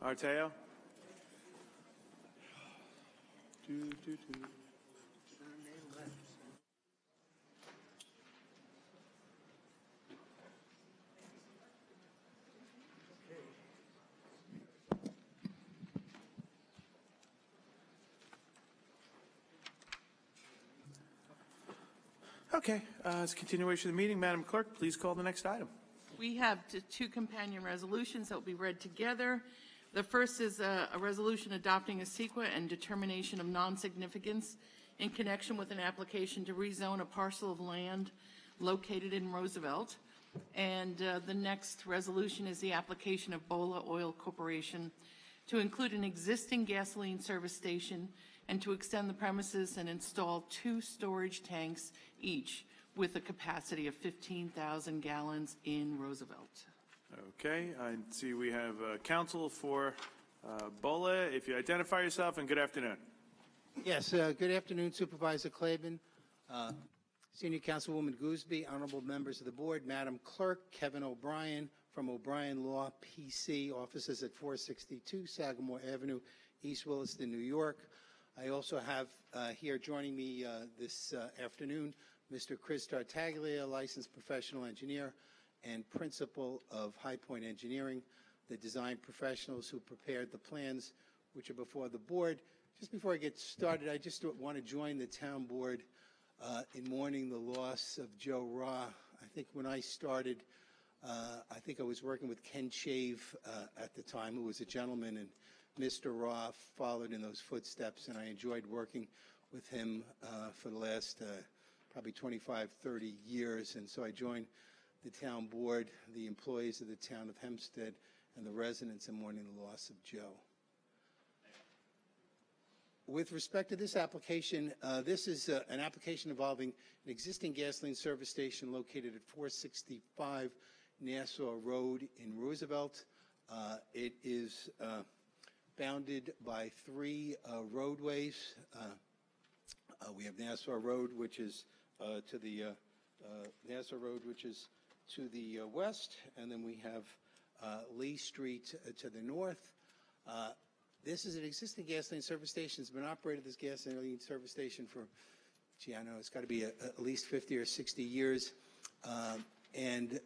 Arteo? Okay, as a continuation of the meeting, Madam Clerk, please call the next item. We have two companion resolutions that will be read together. The first is a resolution adopting a CEQA and determination of non-significance in connection with an application to rezone a parcel of land located in Roosevelt. And the next resolution is the application of Bola Oil Corporation to include an existing gasoline service station and to extend the premises and install 2 storage tanks each with a capacity of 15,000 gallons in Roosevelt. Okay, I see we have counsel for Bola. If you identify yourself, and good afternoon. Yes, good afternoon, Supervisor Claiborne, Senior Councilwoman Gooseby, honorable members of the board, Madam Clerk, Kevin O'Brien from O'Brien Law, PC, offices at 462 Sagamore Avenue, East Williston, New York. I also have here joining me this afternoon, Mr. Chris Tartaglia, licensed professional engineer and principal of High Point Engineering, the design professionals who prepared the plans which are before the board. Just before I get started, I just want to join the town board in mourning the loss of Joe Ra. I think when I started, I think I was working with Ken Shave at the time, who was a gentleman, and Mr. Ra followed in those footsteps, and I enjoyed working with him for the last probably 25, 30 years. And so I joined the town board, the employees of the town of Hempstead, and the residents in mourning the loss of Joe. With respect to this application, this is an application involving an existing gasoline service station located at 465 Nassau Road in Roosevelt. It is bounded by 3 roadways. We have Nassau Road, which is to the west, and then we have Lee Street to the north. This is an existing gasoline service station. It's been operated, this gasoline service station, for, gee, I know it's got to be at least 50 or 60 years. And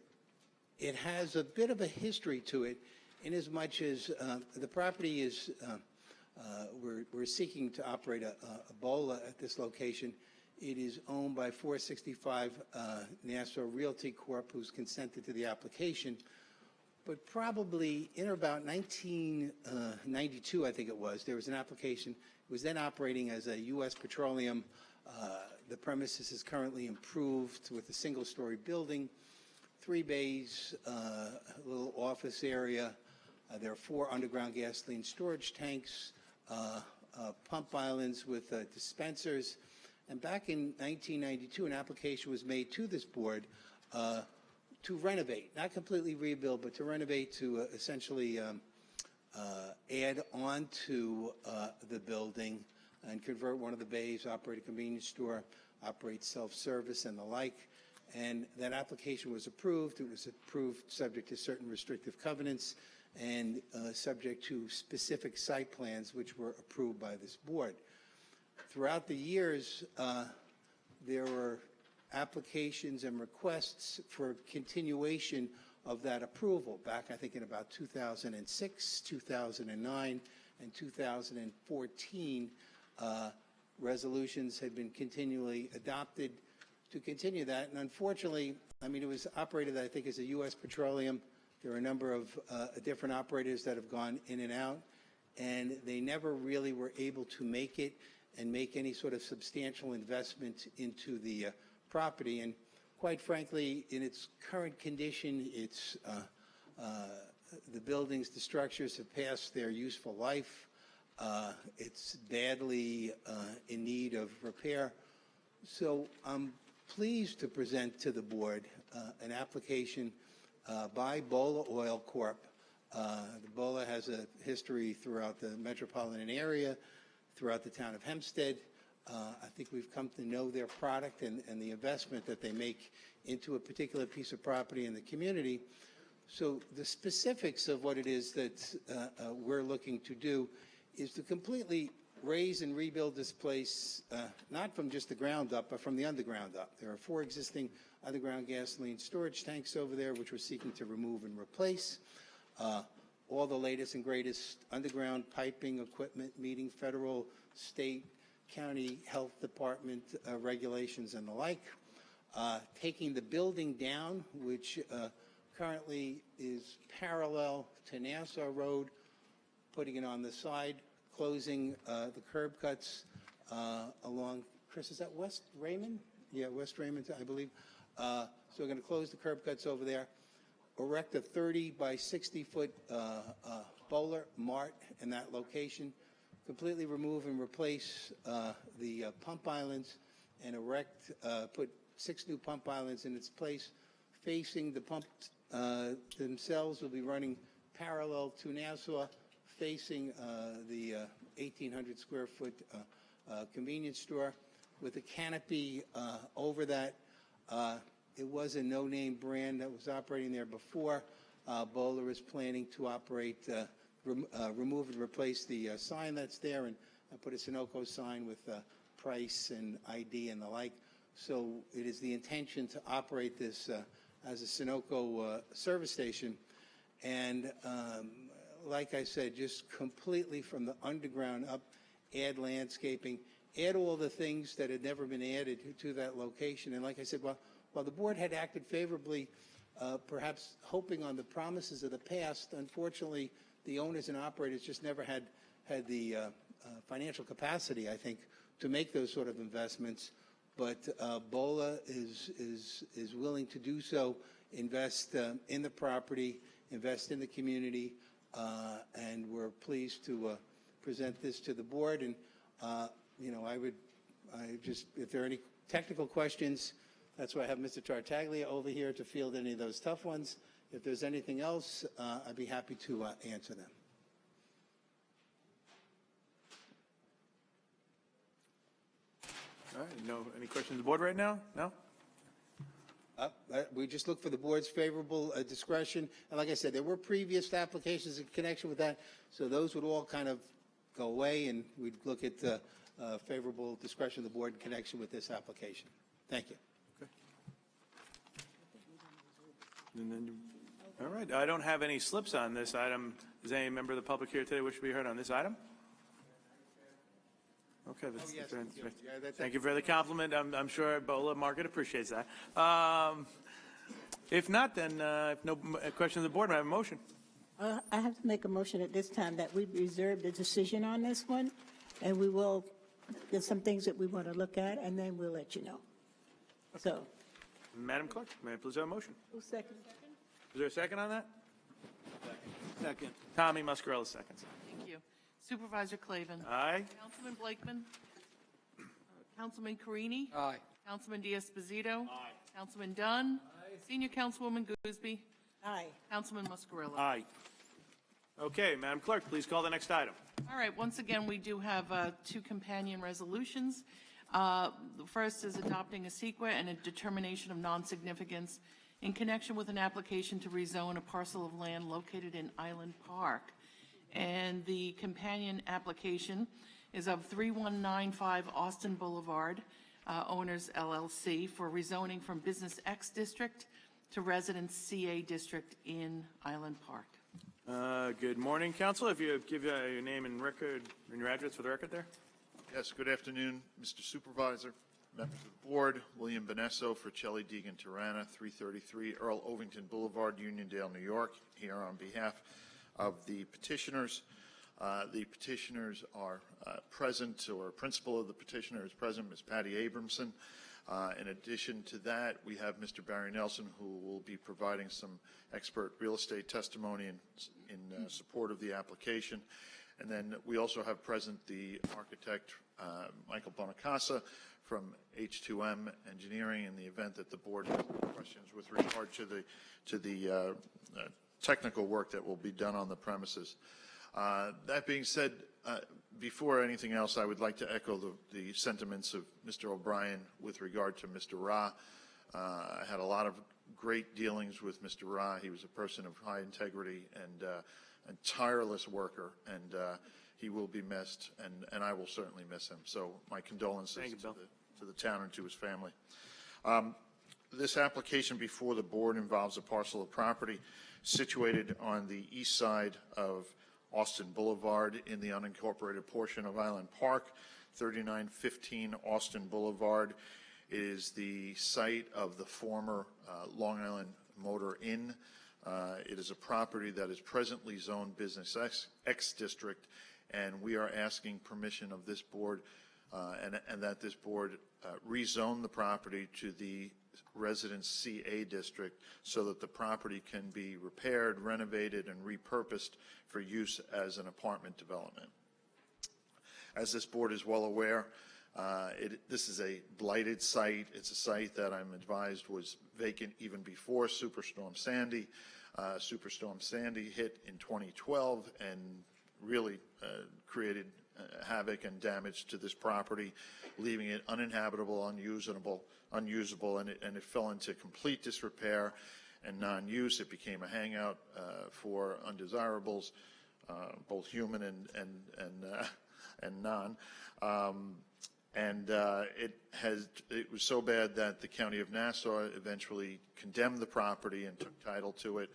it has a bit of a history to it, in as much as the property is, we're seeking to operate a Bola at this location. It is owned by 465 Nassau Realty Corp., who's consented to the application. But probably in about 1992, I think it was, there was an application. It was then operating as a U.S. Petroleum. The premises is currently improved with a single-story building, 3 bays, a little office area. There are 4 underground gasoline storage tanks, pump islands with dispensers. And back in 1992, an application was made to this board to renovate, not completely rebuild, but to renovate, to essentially add on to the building and convert one of the bays, operate a convenience store, operate self-service and the like. And that application was approved. It was approved subject to certain restrictive covenants and subject to specific site plans which were approved by this board. Throughout the years, there were applications and requests for continuation of that approval. Back, I think, in about 2006, 2009, and 2014, resolutions had been continually adopted to continue that. And unfortunately, I mean, it was operated, I think, as a U.S. Petroleum. There are a number of different operators that have gone in and out, and they never really were able to make it and make any sort of substantial investment into the property. And quite frankly, in its current condition, it's the buildings, the structures have passed their useful life. It's badly in need of repair. So I'm pleased to present to the board an application by Bola Oil Corp. Bola has a history throughout the metropolitan area, throughout the town of Hempstead. I think we've come to know their product and the investment that they make into a particular piece of property in the community. So the specifics of what it is that we're looking to do is to completely raise and rebuild this place, not from just the ground up, but from the underground up. There are 4 existing underground gasoline storage tanks over there, which we're seeking to remove and replace. All the latest and greatest underground piping equipment, meeting federal, state, county health department regulations and the like. Taking the building down, which currently is parallel to Nassau Road, putting it on the side, closing the curb cuts along, Chris, is that West Raymond? Yeah, West Raymond, I believe. So we're going to close the curb cuts over there, erect a 30 by 60 foot bowler mart in that location, completely remove and replace the pump islands, and put 6 new pump islands in its place. Facing the pumps themselves will be running parallel to Nassau, facing the 1,800 square foot convenience store with a canopy over that. It was a no-name brand that was operating there before. Bowler is planning to operate, remove and replace the sign that's there and put a Sunoco sign with price and ID and the like. So it is the intention to operate this as a Sunoco service station. And like I said, just completely from the underground up, add landscaping, add all the things that had never been added to that location. And like I said, while the board had acted favorably, perhaps hoping on the promises of the past, unfortunately, the owners and operators just never had the financial capacity, I think, to make those sort of investments. But BOLA is willing to do so, invest in the property, invest in the community, and we're pleased to present this to the board. And you know, if there are any technical questions, that's why I have Mr. Tartaglia over here to field any of those tough ones. If there's anything else, I'd be happy to answer them. All right, any questions of the board right now? No? We just look for the board's favorable discretion. And like I said, there were previous applications in connection with that, so those would all kind of go away, and we'd look at favorable discretion of the board in connection with this application. Thank you. Okay. And then, all right, I don't have any slips on this item. Does any member of the public here today wish to be heard on this item? Okay, thank you for the compliment. I'm sure BOLA market appreciates that. If not, then if no questions of the board, I have a motion. I have to make a motion at this time that we reserve the decision on this one, and we will, there's some things that we want to look at, and then we'll let you know. Okay. So, Madam Clerk, may I please have a motion? who's second? Is there a second on that? Second. Tommy Muscarella seconds. Thank you. Supervisor Clavin. Aye. Councilman Blakeman. Councilman Carini. Aye. Councilman Diaz-Bazito. Aye. Councilman Dunn. Aye. Senior Councilwoman Gooseby. Aye. Councilman Muscarella. Aye. Okay, Madam Clerk, please call the next item. All right, once again, we do have 2 companion resolutions. The first is adopting a CEQA and a determination of non-significance in connection with an application to rezone a parcel of land located in Island Park. And the companion application is of 3195 Austin Boulevard, Owners LLC, for rezoning from Business X District to Residence CA District in Island Park. Good morning, Council. If you give your name and record and your address for the record there. Yes, good afternoon, Mr. Supervisor, members of the board. William Benesso for Chelly Deegan Tirana, 333 Earl Ovington Boulevard, Uniondale, New York, here on behalf of the petitioners. The petitioners are present, or principal of the petitioner is present, Ms. Patty Abramson. In addition to that, we have Mr. Barry Nelson, who will be providing some expert real estate testimony in support of the application. And then we also have present the architect, Michael Bonacasa from H2M Engineering, in the event that the board has questions with regard to the technical work that will be done on the premises. That being said, before anything else, I would like to echo the sentiments of Mr. O'Brien with regard to Mr. Ra. I had a lot of great dealings with Mr. Ra. He was a person of high integrity and tireless worker, and he will be missed, and I will certainly miss him. So my condolences Thank you, Bill. to the town and to his family. This application before the board involves a parcel of property situated on the east side of Austin Boulevard in the unincorporated portion of Island Park, 3915 Austin Boulevard. It is the site of the former Long Island Motor Inn. It is a property that is presently zoned Business X District, and we are asking permission of this board and that this board rezone the property to the Residence CA District so that the property can be repaired, renovated, and repurposed for use as an apartment development. As this board is well aware, this is a blighted site. It's a site that I'm advised was vacant even before Superstorm Sandy. Superstorm Sandy hit in 2012 and really created havoc and damage to this property, leaving it uninhabitable, unusable, and it fell into complete disrepair and non-use. It became a hangout for undesirables, both human and non. It was so bad that the County of Nassau eventually condemned the property and took title to it,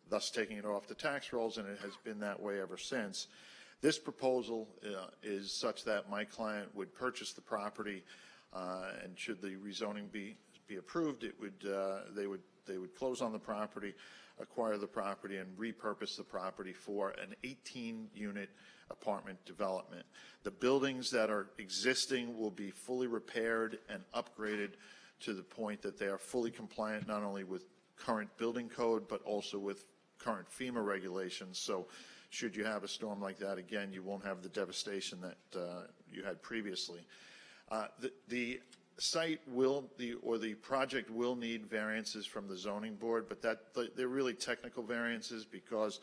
thus taking it off the tax rolls, and it has been that way ever since. This proposal is such that my client would purchase the property, and should the rezoning be approved, they would close on the property, acquire the property, and repurpose the property for an 18-unit apartment development. The buildings that are existing will be fully repaired and upgraded to the point that they are fully compliant not only with current building code but also with current FEMA regulations. So should you have a storm like that again, you won't have the devastation that you had previously. The site the project will need variances from the zoning board, but they're really technical variances because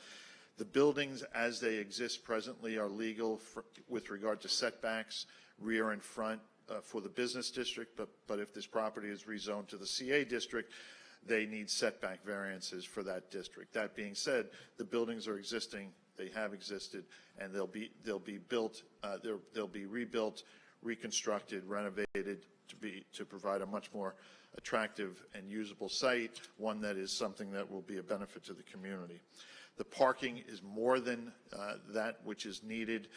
the buildings as they exist presently are legal with regard to setbacks, rear and front for the business district, but if this property is rezoned to the CA district, they need setback variances for that district. That being said, the buildings are existing, they have existed, and they'll be built, they'll be rebuilt, reconstructed, renovated to provide a much more attractive and usable site, one that is something that will be a benefit to the community. The parking is more than that which is needed.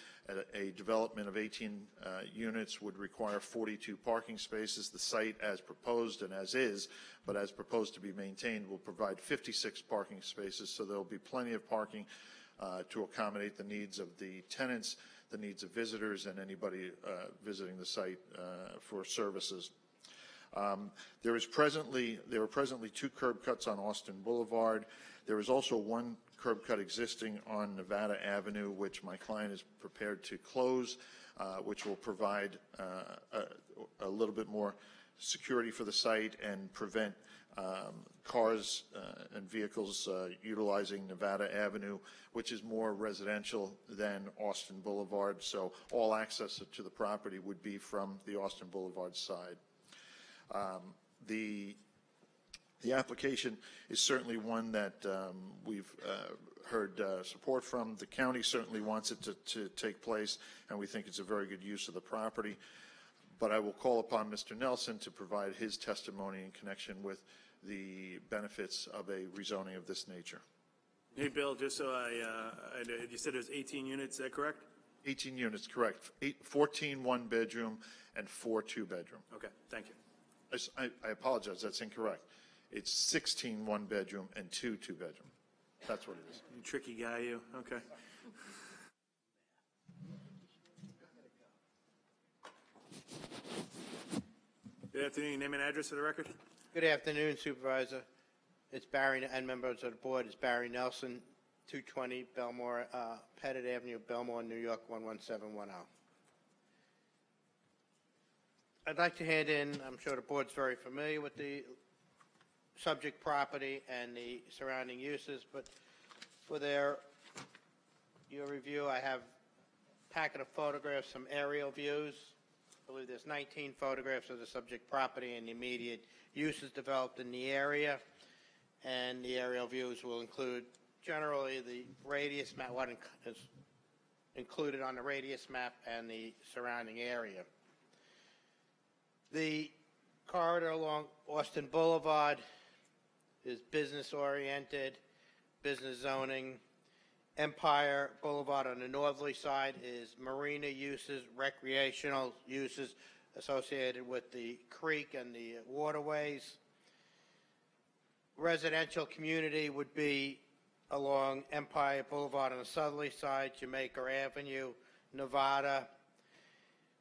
A development of 18 units would require 42 parking spaces. The site as proposed and as is, but as proposed to be maintained, will provide 56 parking spaces, so there will be plenty of parking to accommodate the needs of the tenants, the needs of visitors, and anybody visiting the site for services. There are presently 2 curb cuts on Austin Boulevard. There is also 1 curb cut existing on Nevada Avenue, which my client is prepared to close, which will provide a little bit more security for the site and prevent cars and vehicles utilizing Nevada Avenue, which is more residential than Austin Boulevard. So all access to the property would be from the Austin Boulevard side. The application is certainly one that we've heard support from. The county certainly wants it to take place, and we think it's a very good use of the property. But I will call upon Mr. Nelson to provide his testimony in connection with the benefits of a rezoning of this nature. Hey, Bill, just so you said there's 18 units, is that correct? 18 units, correct. 14 one-bedroom and 4 two-bedroom. Okay, thank you. I apologize, that's incorrect. It's 16 one-bedroom and 2 two-bedroom. That's what it is. You tricky guy, you. Okay. Good afternoon. Name and address for the record. Good afternoon, Supervisor. It's Barry and members of the board. It's Barry Nelson, 220 Belmore, Pettit Avenue, Belmore, New York, 11710. I'd like to hand in, I'm sure the board's very familiar with the subject property and the surrounding uses, but for your review, I have a packet of photographs, some aerial views. I believe there's 19 photographs of the subject property and the immediate uses developed in the area. and the aerial views will include generally the radius map, what is included on the radius map, and the surrounding area. The corridor along Austin Boulevard is business-oriented, business zoning. Empire Boulevard on the northerly side is marina uses, recreational uses associated with the creek and the waterways. Residential community would be along Empire Boulevard on the southerly side, Jamaica Avenue, Nevada.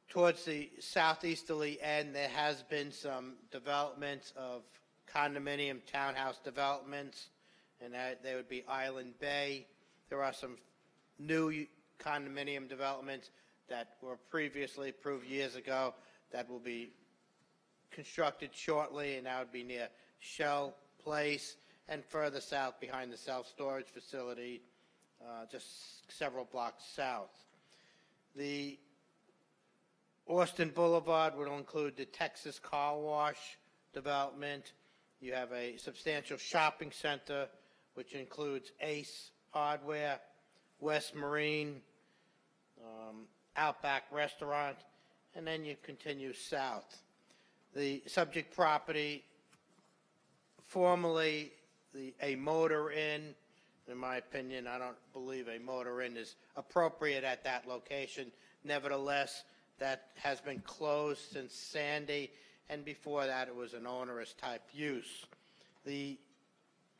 Towards the southeasterly end, there has been some developments of condominium townhouse developments, and that they would be Island Bay. There are some new condominium developments that were previously approved years ago that will be constructed shortly, and that would be near Shell Place and further south behind the self-storage facility, just several blocks south. The Austin Boulevard will include the Texas Car Wash development. You have a substantial shopping center, which includes Ace Hardware, West Marine, Outback Restaurant, and then you continue south. The subject property, formerly a motor inn. In my opinion, I don't believe a motor inn is appropriate at that location. Nevertheless, that has been closed since Sandy, and before that it was an onerous type use. The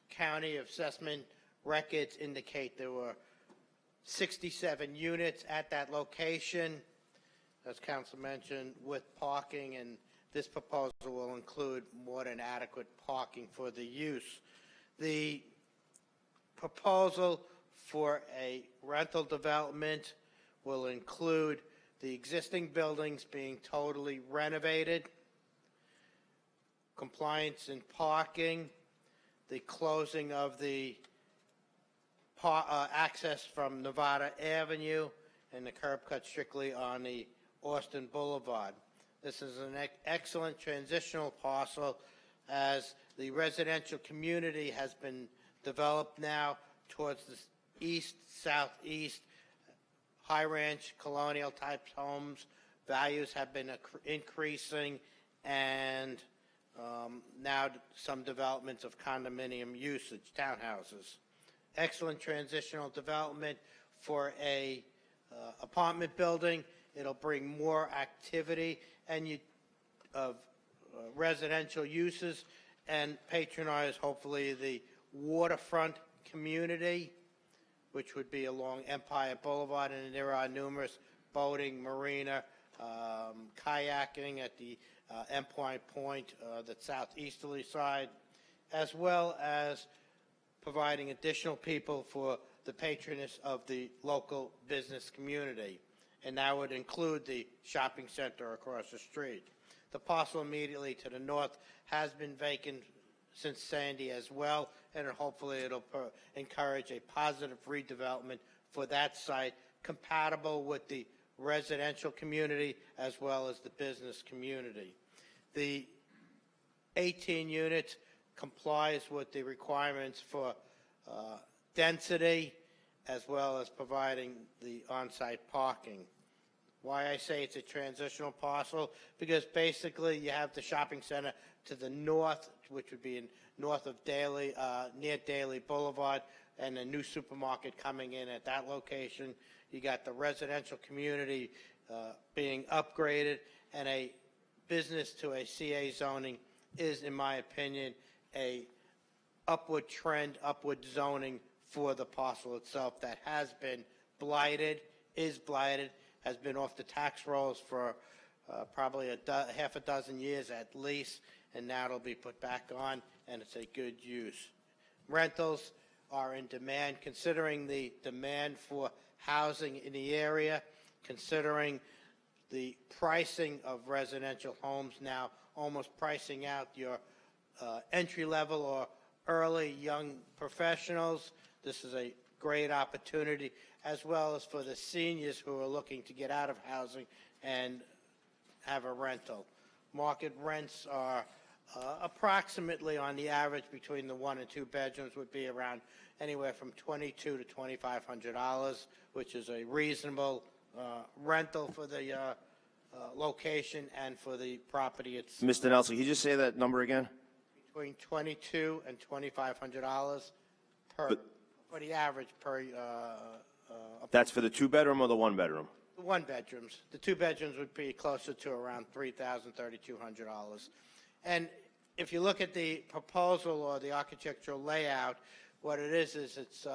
county assessment records indicate there were 67 units at that location, as council mentioned, with parking, and this proposal will include more than adequate parking for the use. The proposal for a rental development will include the existing buildings being totally renovated, compliance in parking, the closing of the access from Nevada Avenue, and the curb cut strictly on the Austin Boulevard. This is an excellent transitional parcel as the residential community has been developed now towards the east, southeast, high ranch, colonial type homes. Values have been increasing, and now some developments of condominium usage, townhouses. Excellent transitional development for a apartment building. It'll bring more activity and of residential uses and patronize hopefully the waterfront community, which would be along Empire Boulevard, and there are numerous boating, marina, kayaking at the Empire Point, the southeasterly side, as well as providing additional people for the patronage of the local business community. And that would include the shopping center across the street. The parcel immediately to the north has been vacant since Sandy as well, and hopefully it'll encourage a positive redevelopment for that site, compatible with the residential community as well as the business community. The 18 units complies with the requirements for density as well as providing the on-site parking. Why I say it's a transitional parcel, because basically you have the shopping center to the north, which would be north of Daly, near Daly Boulevard, and a new supermarket coming in at that location. You got the residential community being upgraded, and a business to a CA zoning is, in my opinion, a upward trend, upward zoning for the parcel itself that has been blighted, is blighted, has been off the tax rolls for probably half a dozen years at least, and now it'll be put back on, and it's a good use. Rentals are in demand, considering the demand for housing in the area, considering the pricing of residential homes now, almost pricing out your entry-level or early young professionals. This is a great opportunity, as well as for the seniors who are looking to get out of housing and have a rental. Market rents are approximately on the average between the 1 and 2 bedrooms would be around anywhere from $2,200 to $2,500, which is a reasonable rental for the location and for the property itself. Mr. Nelson, can you just say that number again? Between $2,200 and $2,500 per, for the average per. That's for the 2-bedroom or the 1-bedroom? The 1 bedrooms. The 2 bedrooms would be closer to around $3,000, $3,200. And if you look at the proposal or the architectural layout, what it is it's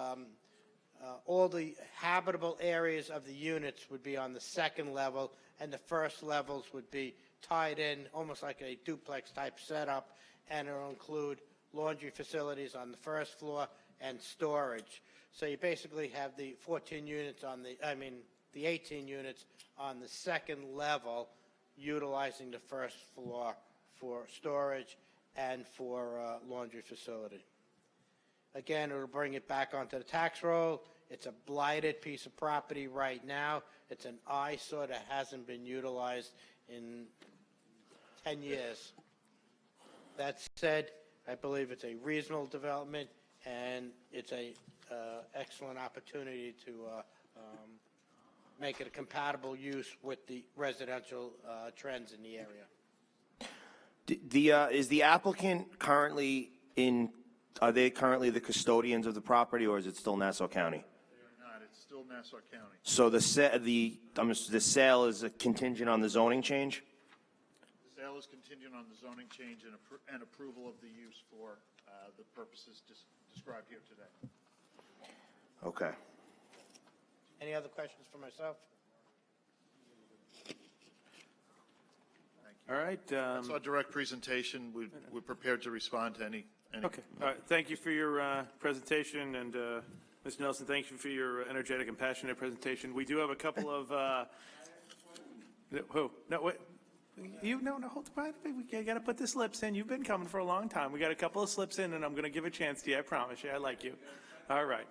all the habitable areas of the units would be on the 2nd level, and the 1st levels would be tied in almost like a duplex type setup, and it'll include laundry facilities on the 1st floor and storage. So you basically have the 14 units on the 18 units on the 2nd level, utilizing the 1st floor for storage and for laundry facility. Again, it'll bring it back onto the tax roll. It's a blighted piece of property right now. It's an eyesore that hasn't been utilized in 10 years. That said, I believe it's a reasonable development, and it's a excellent opportunity to make it a compatible use with the residential trends in the area. Is the applicant currently are they currently the custodians of the property, or is it still Nassau County? They are not. It's still Nassau County. So the sale is contingent on the zoning change? The sale is contingent on the zoning change and approval of the use for the purposes described here today. Okay. Any other questions for myself? All right. That's our direct presentation. We're prepared to respond to any. Okay. All right. Thank you for your presentation, and Mr. Nelson, thank you for your energetic and passionate presentation. We do have a couple of. Who? No, wait. No, hold on. We got to put the slips in. You've been coming for a long time. We got a couple of slips in, and I'm going to give a chance to you. I promise you. I like you. All right.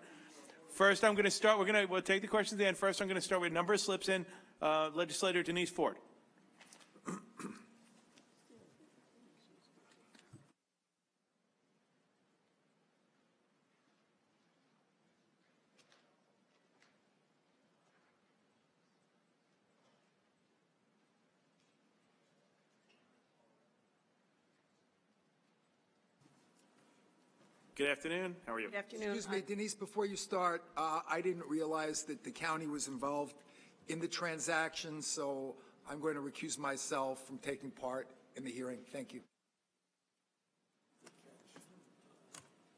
First, I'm going to start. We'll take the questions at the end. First, I'm going to start with number of slips in. Legislator Denise Ford. Good afternoon. How are you? Good afternoon. Excuse me, Denise, before you start, I didn't realize that the county was involved in the transaction, so I'm going to recuse myself from taking part in the hearing. Thank you.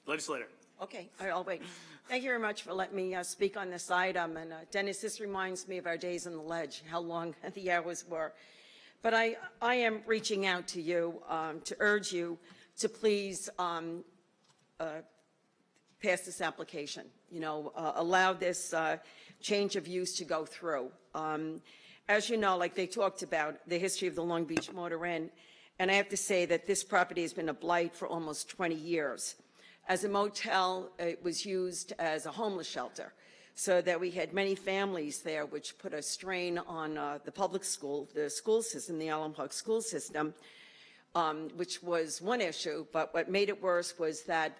Legislator. Okay, all right, I'll wait. Thank you very much for letting me speak on this item. And Dennis, this reminds me of our days on the ledge, how long the hours were. But I am reaching out to you to urge you to please pass this application, allow this change of use to go through. As you know, like they talked about the history of the Long Beach Motor Inn, and I have to say that this property has been a blight for almost 20 years. As a motel, it was used as a homeless shelter, so that we had many families there, which put a strain on the public school, the school system, the Allen Park school system, which was one issue, but what made it worse was that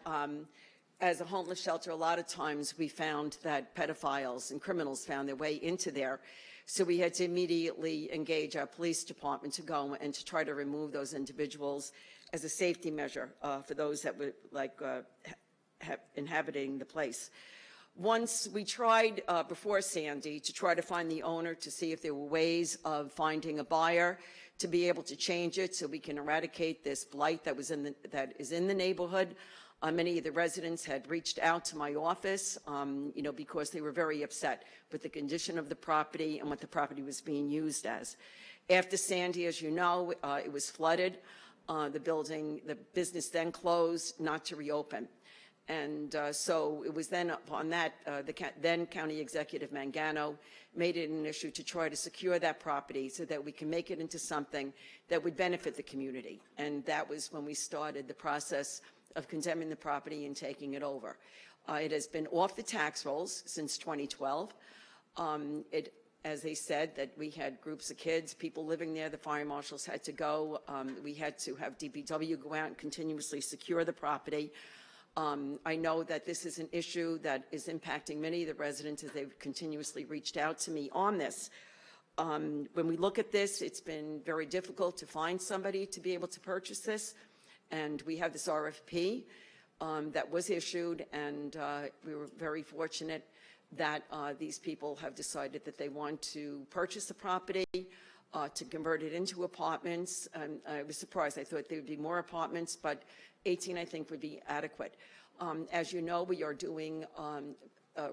as a homeless shelter, a lot of times we found that pedophiles and criminals found their way into there. So we had to immediately engage our police department to go and to try to remove those individuals as a safety measure for those that were inhabiting the place. Once we tried before Sandy to try to find the owner to see if there were ways of finding a buyer to be able to change it so we can eradicate this blight that is in the neighborhood. Many of the residents had reached out to my office, because they were very upset with the condition of the property and what the property was being used as. After Sandy, as you know, it was flooded. The business then closed, not to reopen. And so it was then upon that, the then County Executive Mangano made it an issue to try to secure that property so that we can make it into something that would benefit the community. And that was when we started the process of condemning the property and taking it over. It has been off the tax rolls since 2012. as they said, that we had groups of kids, people living there, the fire marshals had to go. We had to have DPW go out and continuously secure the property. I know that this is an issue that is impacting many of the residents as they've continuously reached out to me on this. When we look at this, it's been very difficult to find somebody to be able to purchase this. And we have this RFP that was issued, and we were very fortunate that these people have decided that they want to purchase the property, to convert it into apartments. I was surprised. I thought there would be more apartments, but 18, I think, would be adequate. As you know, we are doing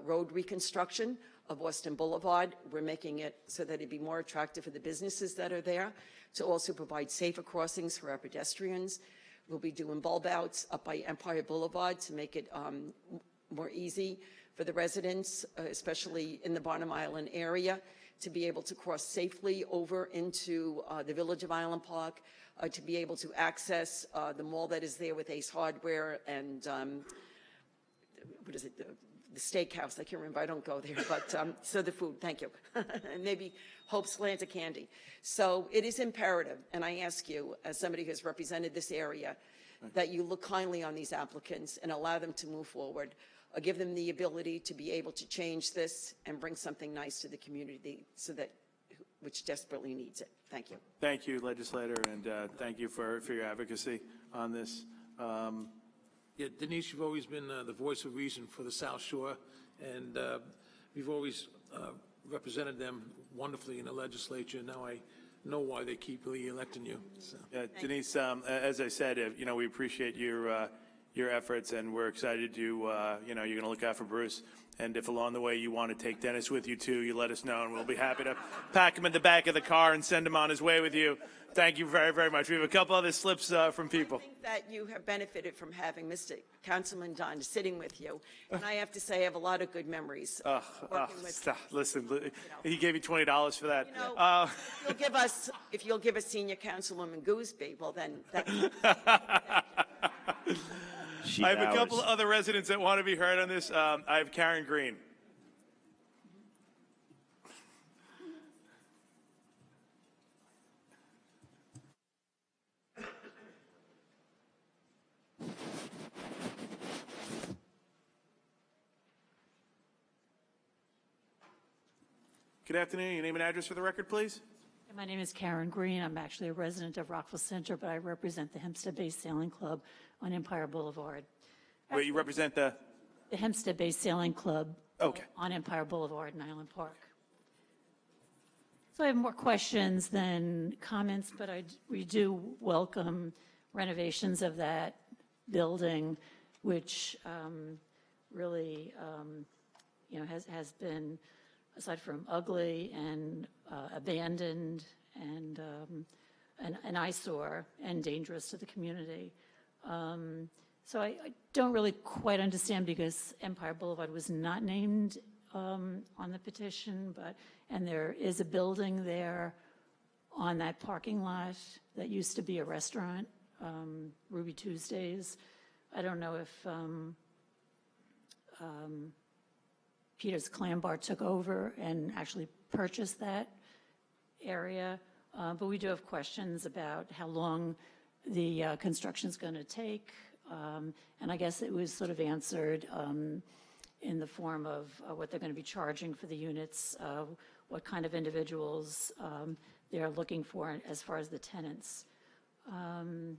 road reconstruction of Western Boulevard. We're making it so that it'd be more attractive for the businesses that are there, to also provide safer crossings for our pedestrians. We'll be doing bulb outs up by Empire Boulevard to make it more easy for the residents, especially in the Barnum Island area, to be able to cross safely over into the Village of Island Park, to be able to access the mall that is there with Ace Hardware and, what is it, the steakhouse. I can't remember. I don't go there, but so the food, thank you. And maybe Hope's Slanted Candy. So it is imperative, and I ask you, as somebody who has represented this area, that you look kindly on these applicants and allow them to move forward. Give them the ability to be able to change this and bring something nice to the community, so that, which desperately needs it. Thank you. Thank you, legislator, and thank you for your advocacy on this. Yeah, Denise, you've always been the voice of reason for the South Shore, and you've always represented them wonderfully in the legislature. Now I know why they keep re-electing you. So. Denise, as I said, we appreciate your efforts, and we're excited to, you're going to look out for Bruce. And if along the way you want to take Dennis with you too, you let us know, and we'll be happy to pack him in the back of the car and send him on his way with you. Thank you very, very much. We have a couple other slips from people. I think that you have benefited from having Mr. Councilman Dunn sitting with you, and I have to say I have a lot of good memories working with. Stop. Listen, he gave you $20 for that. You know, if you'll give us Senior Councilwoman Gooseby, well then. I have a couple of other residents that want to be heard on this. I have Karen Green. Good afternoon. Your name and address for the record, please. My name is Karen Green. I'm actually a resident of Rockville Center, but I represent the Hempstead Bay Sailing Club on Empire Boulevard. Wait, you represent the Hempstead Bay Sailing Club Okay. on Empire Boulevard in Island Park. So I have more questions than comments, but we do welcome renovations of that building, which really, has been, aside from ugly and abandoned and an eyesore and dangerous to the community. So I don't really quite understand, because Empire Boulevard was not named on the petition, and there is a building there on that parking lot that used to be a restaurant, Ruby Tuesdays. I don't know if Peter's Clam Bar took over and actually purchased that area, but we do have questions about how long the construction is going to take, and I guess it was sort of answered in the form of what they're going to be charging for the units, what kind of individuals they're looking for as far as the tenants. And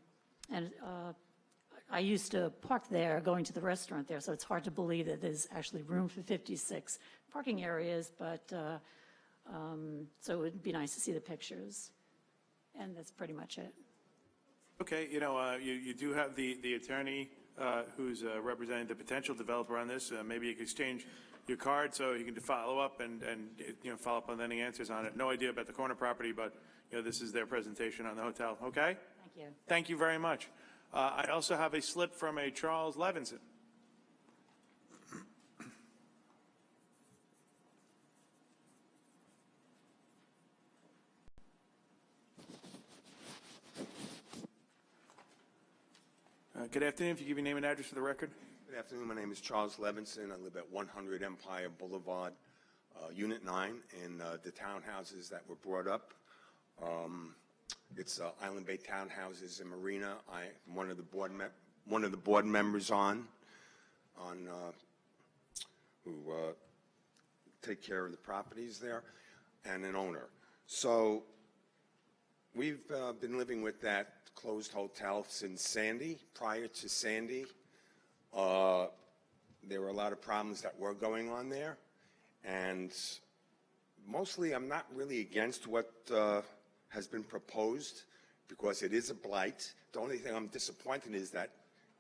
I used to park there going to the restaurant there, so it's hard to believe that there's actually room for 56 parking areas, but so it would be nice to see the pictures. And that's pretty much it. Okay, you do have the attorney who's representing the potential developer on this. Maybe you could exchange your card so he can follow up and follow up on any answers on it. No idea about the corner property, but this is their presentation on the hotel. Okay? Thank you. Thank you very much. I also have a slip from a Charles Levinson. Good afternoon. If you give your name and address for the record. Good afternoon. My name is Charles Levinson. I live at 100 Empire Boulevard. Unit 9 in the townhouses that were brought up. It's Island Bay Townhouses in Marina. I'm one of the board members on who take care of the properties there, and an owner. So we've been living with that closed hotel since Sandy. Prior to Sandy, there were a lot of problems that were going on there, and mostly I'm not really against what has been proposed because it is a blight. The only thing I'm disappointed is that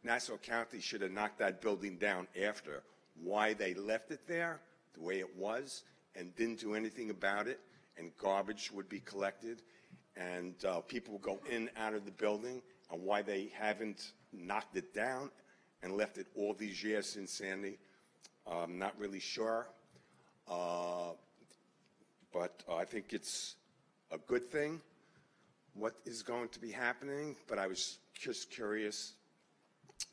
Nassau County should have knocked that building down after. Why they left it there the way it was and didn't do anything about it, and garbage would be collected, and people would go in and out of the building, and why they haven't knocked it down and left it all these years since Sandy, I'm not really sure. But I think it's a good thing what is going to be happening, but I was just curious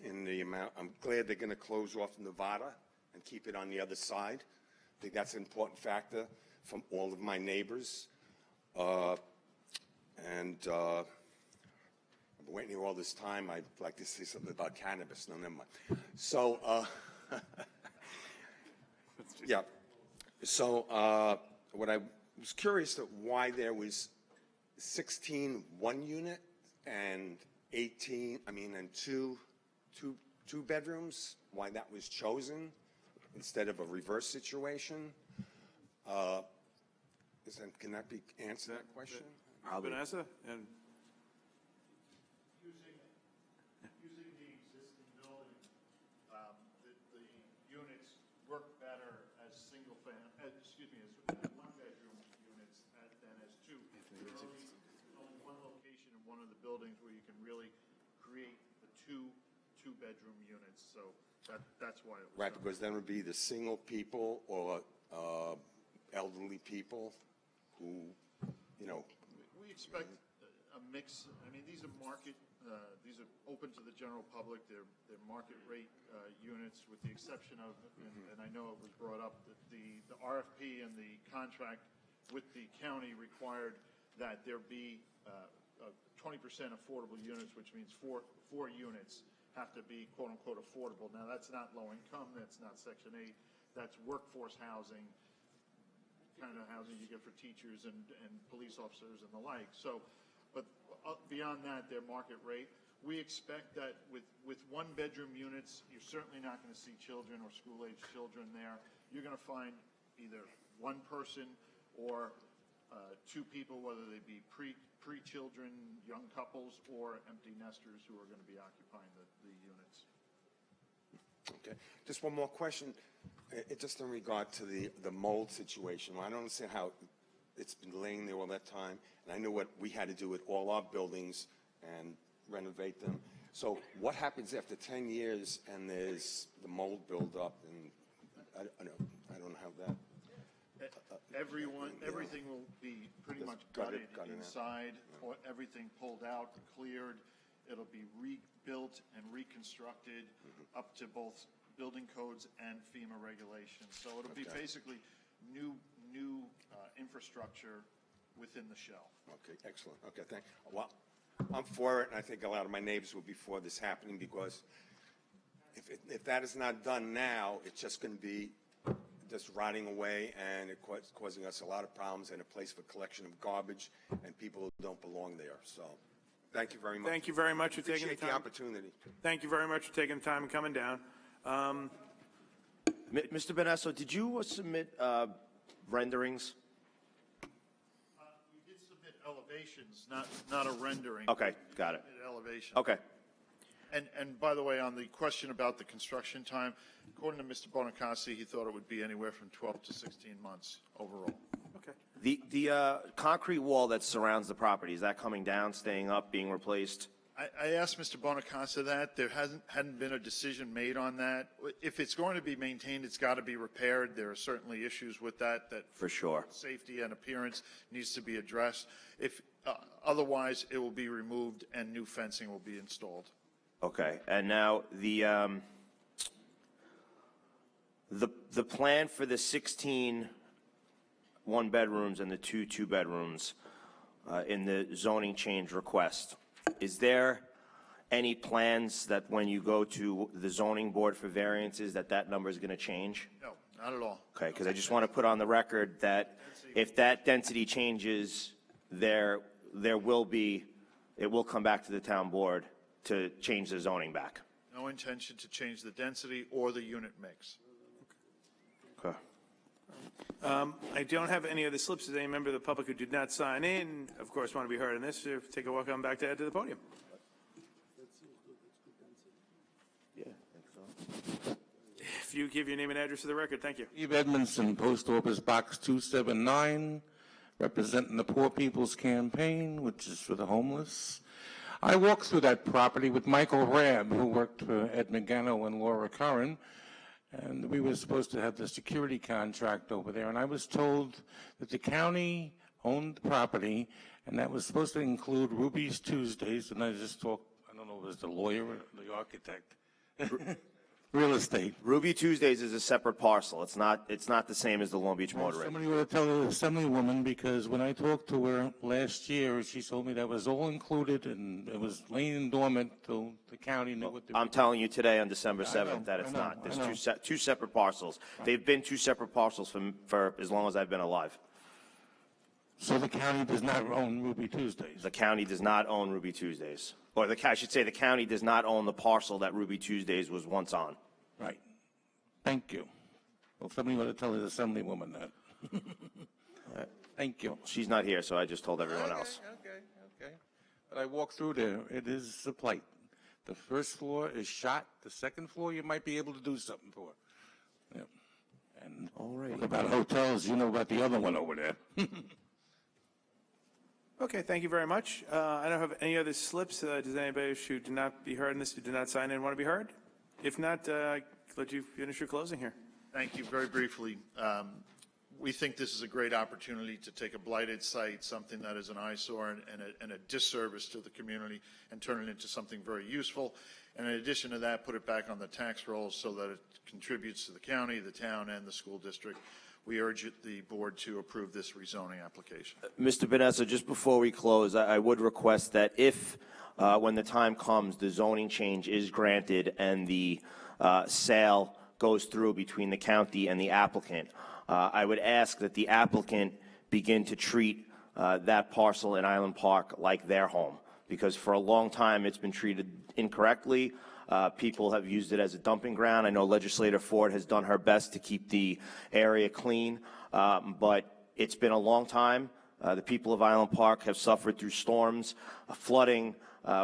in the amount. I'm glad they're going to close off Nevada and keep it on the other side. I think that's an important factor from all of my neighbors. I've been waiting here all this time. I'd like to say something about cannabis. No, never mind. So, yeah. So, what I was curious that why there was 16 one unit and 18, and two bedrooms, why that was chosen instead of a reverse situation. Can that be answered, that question? Vanessa? And Using the existing building, the units work better as as one-bedroom units than as two. There's only one location in one of the buildings where you can really create the two-bedroom units. So that's why it was Right, done. because then it would be the single people or elderly people who, We expect a mix. These are these are open to the general public. They're market rate units, with the exception of, and I know it was brought up, that the RFP and the contract with the county required that there be 20% affordable units, which means four units have to be quote unquote affordable. Now that's not low income. That's not Section 8. That's workforce housing, kind of housing you get for teachers and police officers and the like. So, but beyond that, their market rate. We expect that with one-bedroom units, you're certainly not going to see children or school-age children there. You're going to find either one person or two people, whether they be pre-children, young couples, or empty nesters who are going to be occupying the units. okay. Just one more question. Just in regard to the mold situation. I don't understand how it's been laying there all that time, and I know what we had to do with all our buildings and renovate them. So what happens after 10 years and there's the mold buildup, and I don't have that. Everything will be pretty much gutted inside, or everything pulled out, cleared. It'll be rebuilt and reconstructed up to both building codes and FEMA regulations. So it'll be basically new infrastructure within the shell. Okay, excellent. Okay, thank you. Well, I'm for it, and I think a lot of my neighbors will be for this happening, because if that is not done now, it's just going to be just rotting away, and it's causing us a lot of problems, and a place for collection of garbage and people who don't belong there. So thank you very much. thank you very much for taking the Appreciate time. the opportunity. Thank you very much for taking the time and coming down. Mr. Benesso, did you submit renderings? We did submit elevations, not a rendering. Okay, got it. We submitted elevation. Okay. And by the way, on the question about the construction time, according to Mr. Bonacassi, he thought it would be anywhere from 12 to 16 months overall. Okay. The concrete wall that surrounds the property, is that coming down, staying up, being replaced? I asked Mr. Bonacasa that. There hadn't been a decision made on that. If it's going to be maintained, it's got to be repaired. There are certainly issues with that For sure. Safety and appearance needs to be addressed. If otherwise, it will be removed and new fencing will be installed. Okay, and now the plan for the 16 one-bedrooms and the two-bedrooms in the zoning change request. Is there any plans that when you go to the zoning board for variances that number is going to change? No, not at all. Okay, because I just want to put on the record that if that density changes, it will come back to the town board to change the zoning back. No intention to change the density or the unit mix. Okay. I don't have any of the slips. Does any member of the public who did not sign in, of course, want to be heard in this? Take a walk on back to the podium. Yeah, I think so. If you give your name and address to the record, thank you. Steve Edmondson, Post Office Box 279, representing the Poor People's Campaign, which is for the homeless. I walked through that property with Michael Rabb, who worked for Ed Magano and Laura Curran, and we were supposed to have the security contract over there, and I was told that the county owned the property, and that was supposed to include Ruby's Tuesdays, and I just talked, I don't know if it was the lawyer or the architect. Real estate. Ruby Tuesdays is a separate parcel. It's not the same as the Long Beach Motor Inn. Somebody would have told the assemblywoman, because when I talked to her last year, she told me that was all included and it was laying dormant till the county knew what to do. I'm telling you today on December 7th that it's not. There's two separate parcels. They've been two separate parcels for as long as I've been alive. So the county does not own Ruby Tuesdays? The county does not own Ruby Tuesdays. Or I should say the county does not own the parcel that Ruby Tuesdays was once on. Right. Thank you. Well, somebody would have told the assemblywoman that. Thank you. She's not here, so I just told everyone else. Okay. But I walked through there. It is a plight. The first floor is shot. The second floor, you might be able to do something for. Yeah. And what about hotels? You know about the other one over there. Okay, thank you very much. I don't have any other slips. Does anybody who did not be heard in this, who did not sign in, want to be heard? If not, let you finish your closing here. Thank you. Very briefly, we think this is a great opportunity to take a blighted site, something that is an eyesore and a disservice to the community, and turn it into something very useful. And in addition to that, put it back on the tax rolls so that it contributes to the county, the town, and the school district. We urge the board to approve this rezoning application. Mr. Vanessa, just before we close, I would request that if, when the time comes, the zoning change is granted and the sale goes through between the county and the applicant, I would ask that the applicant begin to treat that parcel in Island Park like their home, because for a long time it's been treated incorrectly. People have used it as a dumping ground. I know Legislator Ford has done her best to keep the area clean, but it's been a long time. The people of Island Park have suffered through storms, flooding.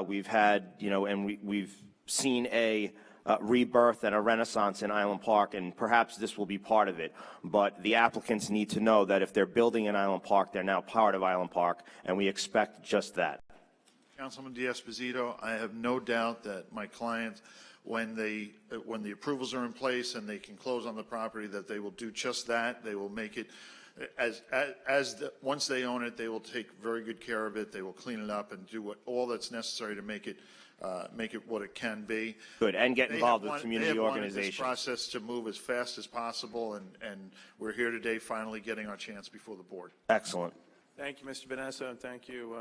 We've had, and we've seen a rebirth and a renaissance in Island Park, and perhaps this will be part of it. But the applicants need to know that if they're building in Island Park, they're now part of Island Park, and we expect just that. Councilman D'Esposito, I have no doubt that my clients, when the approvals are in place and they can close on the property, that they will do just that. They will make it once they own it, they will take very good care of it. They will clean it up and do all that's necessary to make it what it can be. Good, and get involved with community organizations. They have wanted this process to move as fast as possible, and we're here today finally getting our chance before the board. Excellent. Thank you, Mr. Vanessa, and thank you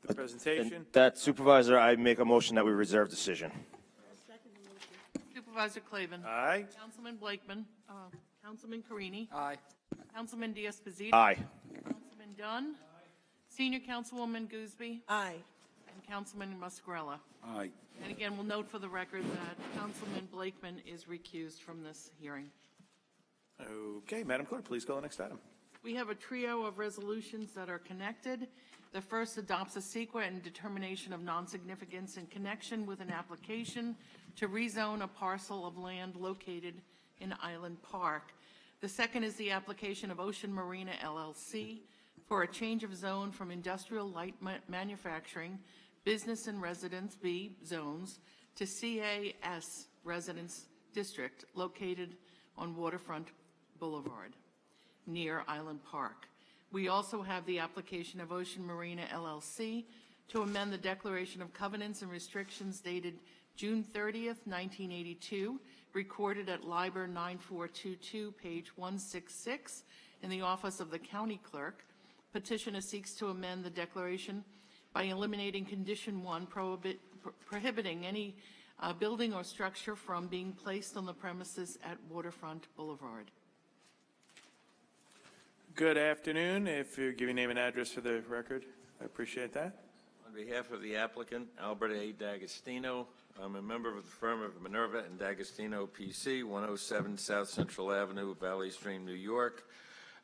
for the presentation. And that, Supervisor, I make a motion that we reserve decision. Supervisor Clavin. Aye. Councilman Blakeman. Councilman Carini. Aye. Councilman D'Esposito. Aye. Councilman Dunn. Senior Councilwoman Gooseby. Aye. And Councilman Muscarella. Aye. And again, we'll note for the record that Councilman Blakeman is recused from this hearing. Okay, Madam Clerk, please call the next item. We have a trio of resolutions that are connected. The first adopts a CEQA and determination of non-significance in connection with an application to rezone a parcel of land located in Island Park. The second is the application of Ocean Marina LLC for a change of zone from industrial light manufacturing, business and residence B zones to CAS Residence District located on Waterfront Boulevard near Island Park. We also have the application of Ocean Marina LLC to amend the Declaration of Covenants and Restrictions dated June 30th, 1982, recorded at Liber 9422, page 166, in the office of the county clerk. Petitioner seeks to amend the declaration by eliminating condition 1, prohibiting any building or structure from being placed on the premises at Waterfront Boulevard. Good afternoon. If you give your name and address for the record, I appreciate that. On behalf of the applicant, Albert A. D'Agostino, I'm a member of the firm of Minerva and D'Agostino, PC, 107 South Central Avenue, Valley Stream, New York.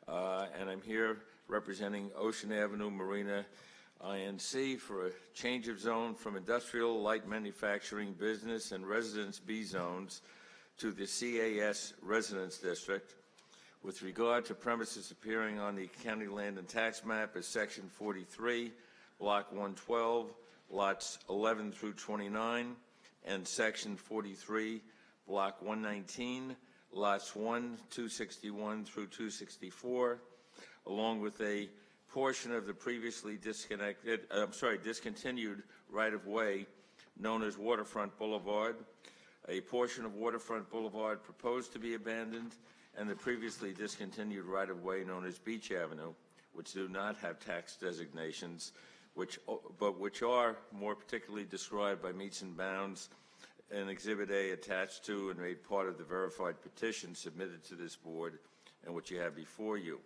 And I'm here representing Ocean Avenue Marina INC for a change of zone from industrial, light manufacturing, business, and residence B zones to the CAS Residence District. With regard to premises appearing on the county land and tax map as Section 43, Block 112, Lots 11 through 29, and Section 43, Block 119, Lots 1, 261 through 264, along with a portion of the previously discontinued right-of-way known as Waterfront Boulevard, a portion of Waterfront Boulevard proposed to be abandoned, and the previously discontinued right-of-way known as Beach Avenue, which do not have tax designations, but which are more particularly described by meets and bounds in Exhibit A attached to and made part of the verified petition submitted to this board and which you have before you.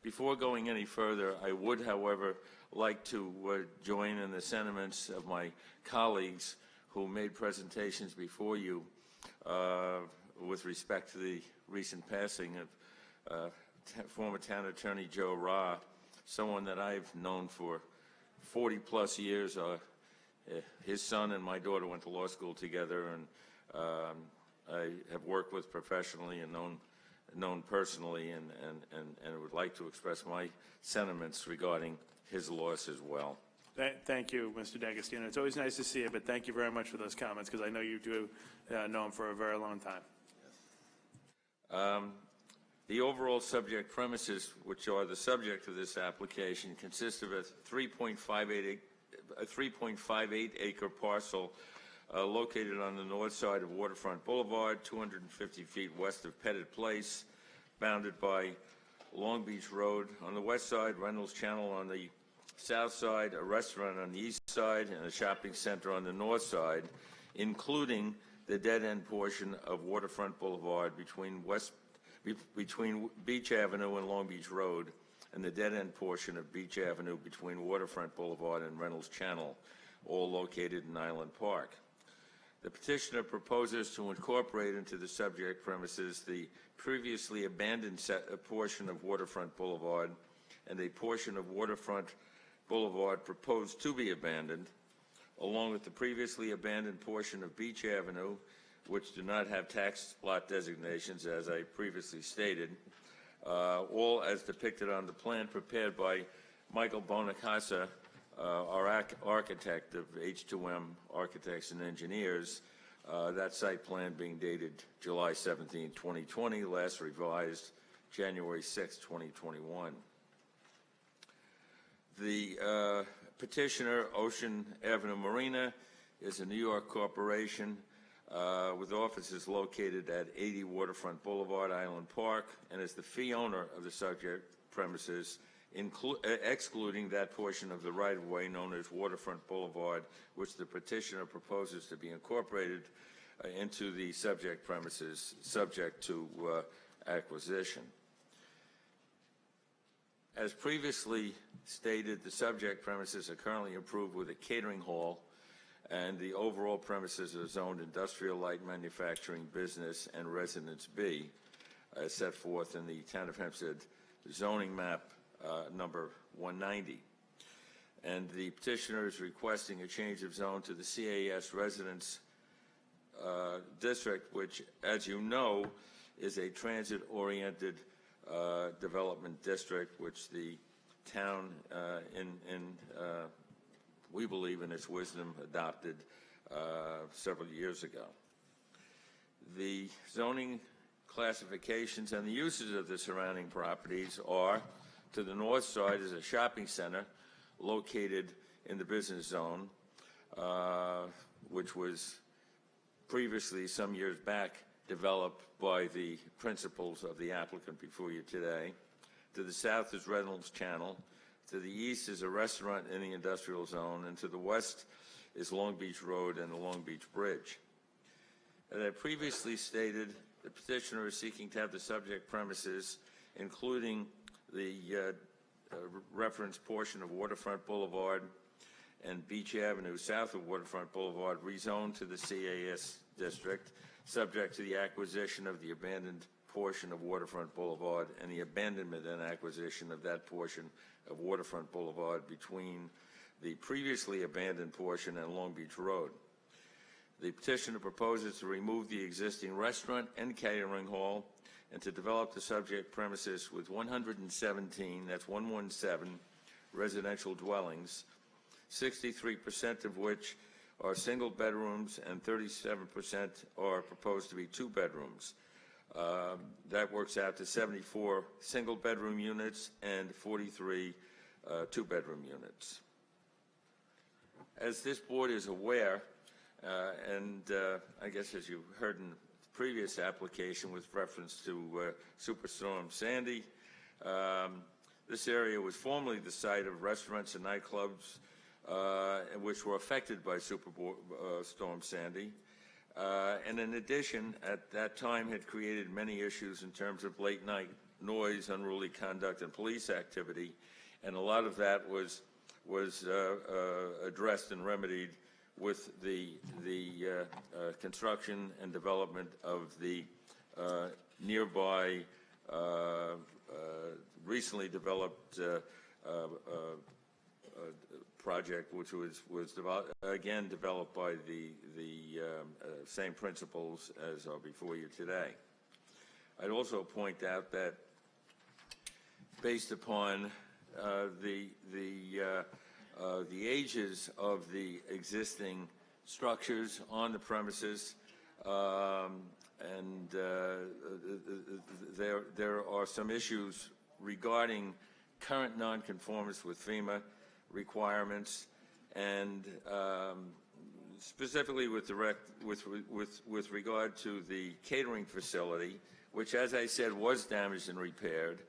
Before going any further, I would, however, like to join in the sentiments of my colleagues who made presentations before you with respect to the recent passing of former town attorney Joe Ra, someone that I've known for 40-plus years. His son and my daughter went to law school together, and I have worked with professionally and known personally, and would like to express my sentiments regarding his loss as well. Thank you, Mr. D'Agostino. It's always nice to see you, but thank you very much for those comments, because I know you do know him for a very long time. The overall subject premises, which are the subject of this application, consist of a 3.58 acre parcel located on the north side of Waterfront Boulevard, 250 feet west of Pettit Place, bounded by Long Beach Road. On the west side, Reynolds Channel on the south side, a restaurant on the east side, and a shopping center on the north side, including the dead-end portion of Waterfront Boulevard between Beach Avenue and Long Beach Road, and the dead-end portion of Beach Avenue between Waterfront Boulevard and Reynolds Channel, all located in Island Park. The petitioner proposes to incorporate into the subject premises the previously abandoned portion of Waterfront Boulevard and a portion of Waterfront Boulevard proposed to be abandoned, along with the previously abandoned portion of Beach Avenue, which do not have tax lot designations, as I previously stated, all as depicted on the plan prepared by Michael Bonacasa, our architect of H2M Architects and Engineers, that site plan being dated July 17, 2020, last revised January 6, 2021. The petitioner, Ocean Avenue Marina, is a New York corporation with offices located at 80 Waterfront Boulevard, Island Park, and is the fee owner of the subject premises, excluding that portion of the right-of-way known as Waterfront Boulevard, which the petitioner proposes to be incorporated into the subject premises, subject to acquisition. As previously stated, the subject premises are currently approved with a catering hall, and the overall premises are zoned industrial, light manufacturing, business, and residence B, as set forth in the Town of Hempstead zoning map number 190. And the petitioner is requesting a change of zone to the CAS Residence District, which, as you know, is a transit-oriented development district, which the town, we believe in its wisdom, adopted several years ago. The zoning classifications and the uses of the surrounding properties are: to the north side is a shopping center located in the business zone, which was previously, some years back, developed by the principals of the applicant before you today. To the south is Reynolds Channel. To the east is a restaurant in the industrial zone, and to the west is Long Beach Road and the Long Beach Bridge. As I previously stated, the petitioner is seeking to have the subject premises, including the referenced portion of Waterfront Boulevard and Beach Avenue south of Waterfront Boulevard, rezoned to the CAS district, subject to the acquisition of the abandoned portion of Waterfront Boulevard and the abandonment and acquisition of that portion of Waterfront Boulevard between the previously abandoned portion and Long Beach Road. The petitioner proposes to remove the existing restaurant and catering hall and to develop the subject premises with 117, that's 117, residential dwellings, 63% of which are single bedrooms and 37% are proposed to be two bedrooms. That works out to 74 single bedroom units and 43 two bedroom units. As this board is aware, and I guess as you heard in the previous application with reference to Superstorm Sandy, this area was formerly the site of restaurants and nightclubs which were affected by Superstorm Sandy. And in addition, at that time had created many issues in terms of late night noise, unruly conduct, and police activity. And a lot of that was addressed and remedied with the construction and development of the nearby recently developed project, which was again developed by the same principles as are before you today. I'd also point out that based upon the ages of the existing structures on the premises, and there are some issues regarding current nonconformance with FEMA requirements, and specifically with regard to the catering facility, which, as I said, was damaged and repaired.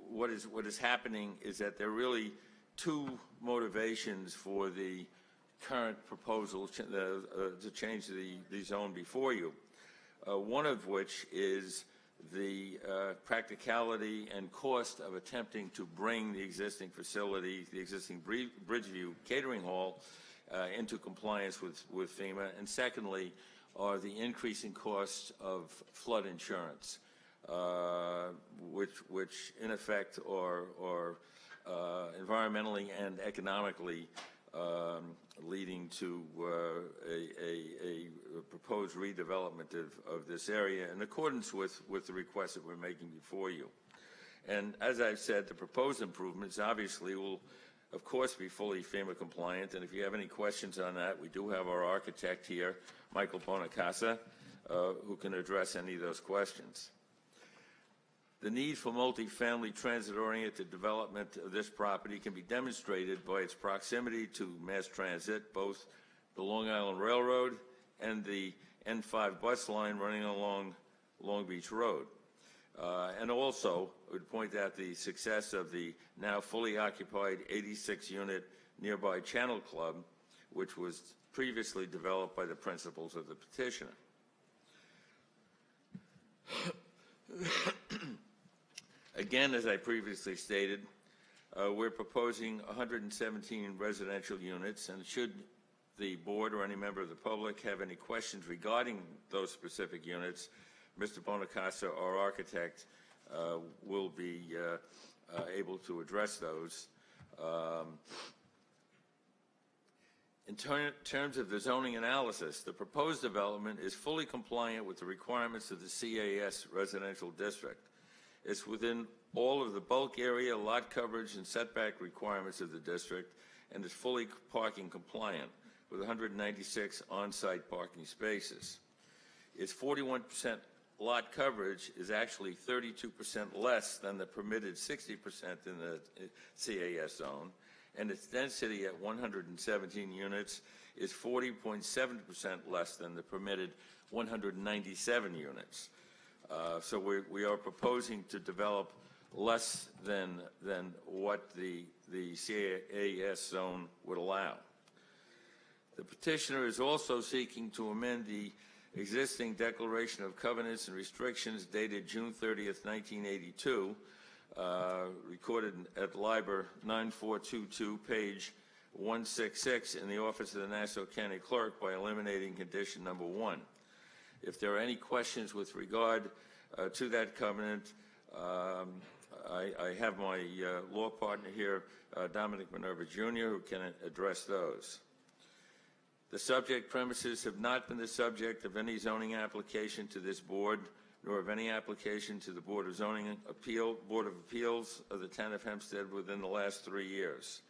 What is happening is that there are really two motivations for the current proposal to change the zone before you. One of which is the practicality and cost of attempting to bring the existing facility, the existing Bridgeview Catering Hall, into compliance with FEMA. And secondly, are the increasing costs of flood insurance, which in effect are environmentally and economically leading to a proposed redevelopment of this area in accordance with the request that we're making before you. And as I've said, the proposed improvements obviously will, of course, be fully FEMA compliant. And if you have any questions on that, we do have our architect here, Michael Bonacasa, who can address any of those questions. The need for multifamily transit-oriented development of this property can be demonstrated by its proximity to mass transit, both the Long Island Railroad and the N5 bus line running along Long Beach Road. And also, I would point out the success of the now fully occupied 86-unit nearby Channel Club, which was previously developed by the principals of the petitioner. Again, as I previously stated, we're proposing 117 residential units, and should the board or any member of the public have any questions regarding those specific units, Mr. Bonacasa, our architect, will be able to address those. In terms of the zoning analysis, the proposed development is fully compliant with the requirements of the CAS residential district. It's within all of the bulk area, lot coverage, and setback requirements of the district, and is fully parking compliant with 196 on-site parking spaces. Its 41% lot coverage is actually 32% less than the permitted 60% in the CAS zone, and its density at 117 units is 40.7% less than the permitted 197 units. So we are proposing to develop less than what the CAS zone would allow. The petitioner is also seeking to amend the existing Declaration of Covenants and Restrictions dated June 30th, 1982, recorded at Liber 9422, page 166 in the Office of the Nassau County Clerk by eliminating condition number 1. If there are any questions with regard to that covenant, I have my law partner here, Dominic Minerva Jr., who can address those. The subject premises have not been the subject of any zoning application to this board, nor of any application to the Board of Appeals of the Town of Hempstead within the last 3 years.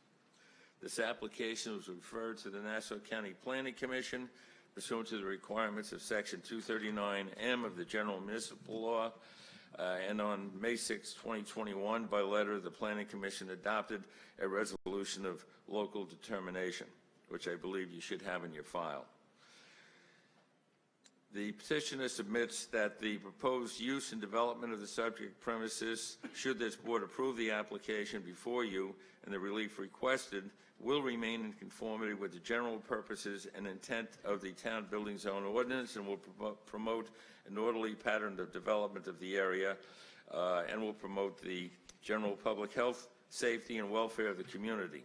This application was referred to the Nassau County Planning Commission pursuant to the requirements of Section 239M of the General Municipal Law, and on May 6, 2021, by letter, the Planning Commission adopted a resolution of local determination, which I believe you should have in your file. The petitioner submits that the proposed use and development of the subject premises, should this board approve the application before you and the relief requested, will remain in conformity with the general purposes and intent of the town building zone ordinance, and will promote an orderly pattern of development of the area, and will promote the general public health, safety, and welfare of the community.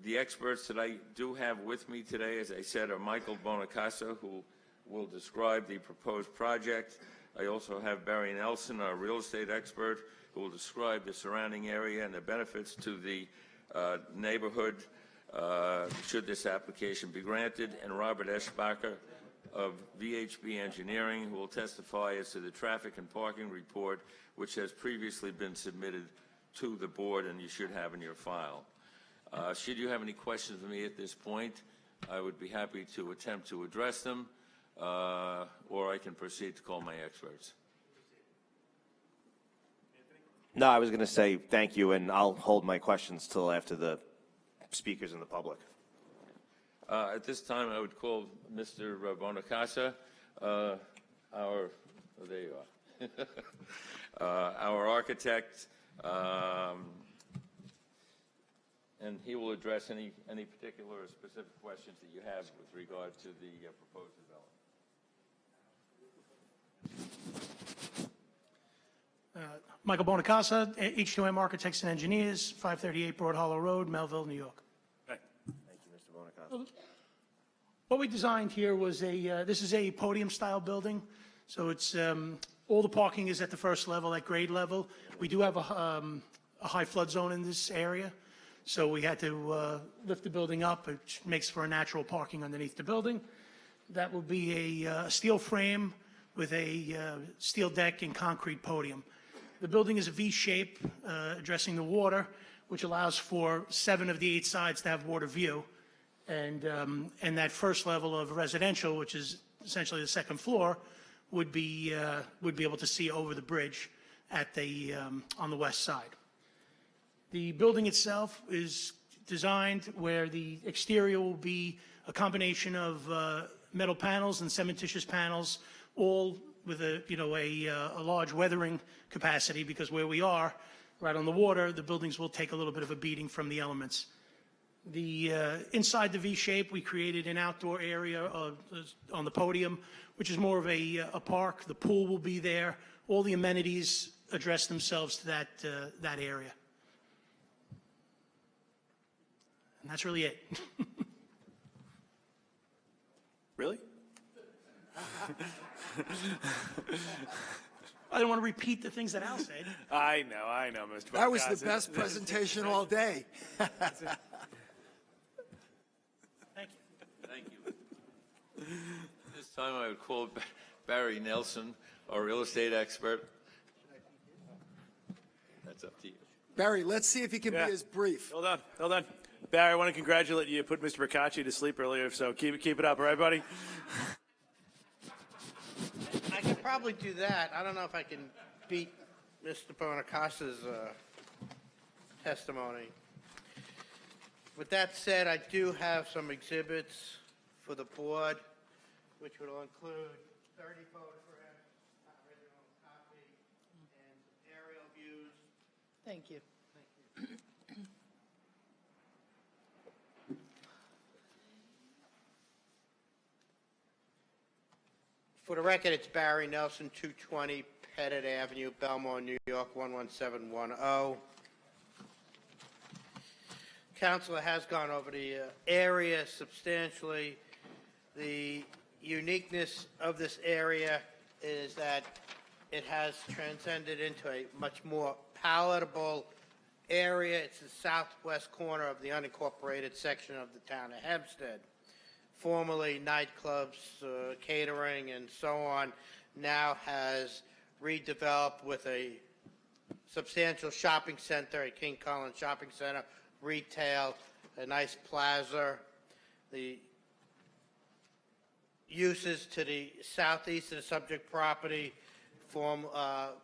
The experts that I do have with me today, as I said, are Michael Bonacasa, who will describe the proposed project. I also have Barry Nelson, our real estate expert, who will describe the surrounding area and the benefits to the neighborhood should this application be granted, and Robert Eschbacher of VHB Engineering, who will testify as to the traffic and parking report, which has previously been submitted to the board and you should have in your file. Should you have any questions for me at this point, I would be happy to attempt to address them, or I can proceed to call my experts. No, I was going to say thank you, and I'll hold my questions till after the speakers and the public. At this time, I would call Mr. Bonacasa, there you are, our architect, and he will address any particular or specific questions that you have with regard to the proposed development. Michael Bonacasa, H2M Architects and Engineers, 538 Broad Hollow Road, Melville, New York. Thank you, Mr. Bonacasa. What we designed here was this is a podium-style building, so it's all the parking is at the first level, at grade level. We do have a high flood zone in this area, so we had to lift the building up, which makes for a natural parking underneath the building. That will be a steel frame with a steel deck and concrete podium. The building is a V shape addressing the water, which allows for 7 of the 8 sides to have water view. And that first level of residential, which is essentially the second floor, would be able to see over the bridge at the on the west side. The building itself is designed where the exterior will be a combination of metal panels and cementitious panels, all with a large weathering capacity, because where we are, right on the water, the buildings will take a little bit of a beating from the elements. The inside the V shape, we created an outdoor area on the podium, which is more of a park. The pool will be there. All the amenities address themselves to that area. And that's really it. Really? I don't want to repeat the things that Al said. I know, Mr. Bonacasa. That was the best presentation all day. Thank you. This time I would call Barry Nelson, our real estate expert. That's up to you. Barry, let's see if you can be as brief. Hold on. Barry, I want to congratulate you. You put Mr. Riccacci to sleep earlier, so keep it up, all right, buddy? I could probably do that. I don't know if I can beat Mr. Bonacasa's testimony. With that said, I do have some exhibits for the board, which will include 30 photographs, original copy, and aerial views. Thank you. For the record, it's Barry Nelson, 220 Pettit Avenue, Belmore, New York, 11710. Council has gone over the area substantially. The uniqueness of this area is that it has transcended into a much more palatable area. It's the southwest corner of the unincorporated section of the town of Hempstead. Formerly nightclubs, catering, and so on, now has redeveloped with a substantial shopping center, a King Cullen shopping center, retail, a nice plaza. The uses to the southeast of the subject property form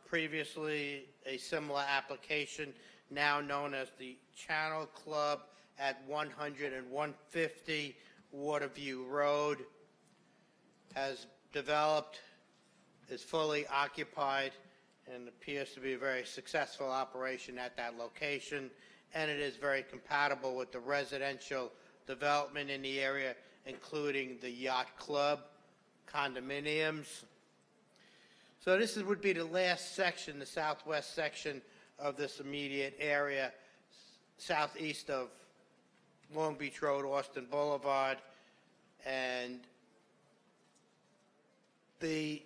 previously a similar application, now known as the Channel Club at 100 and 150 Waterview Road, has developed, is fully occupied, and appears to be a very successful operation at that location, and it is very compatible with the residential development in the area, including the yacht club, condominiums. So this would be the last section, the southwest section of this immediate area, southeast of Long Beach Road, Austin Boulevard, and the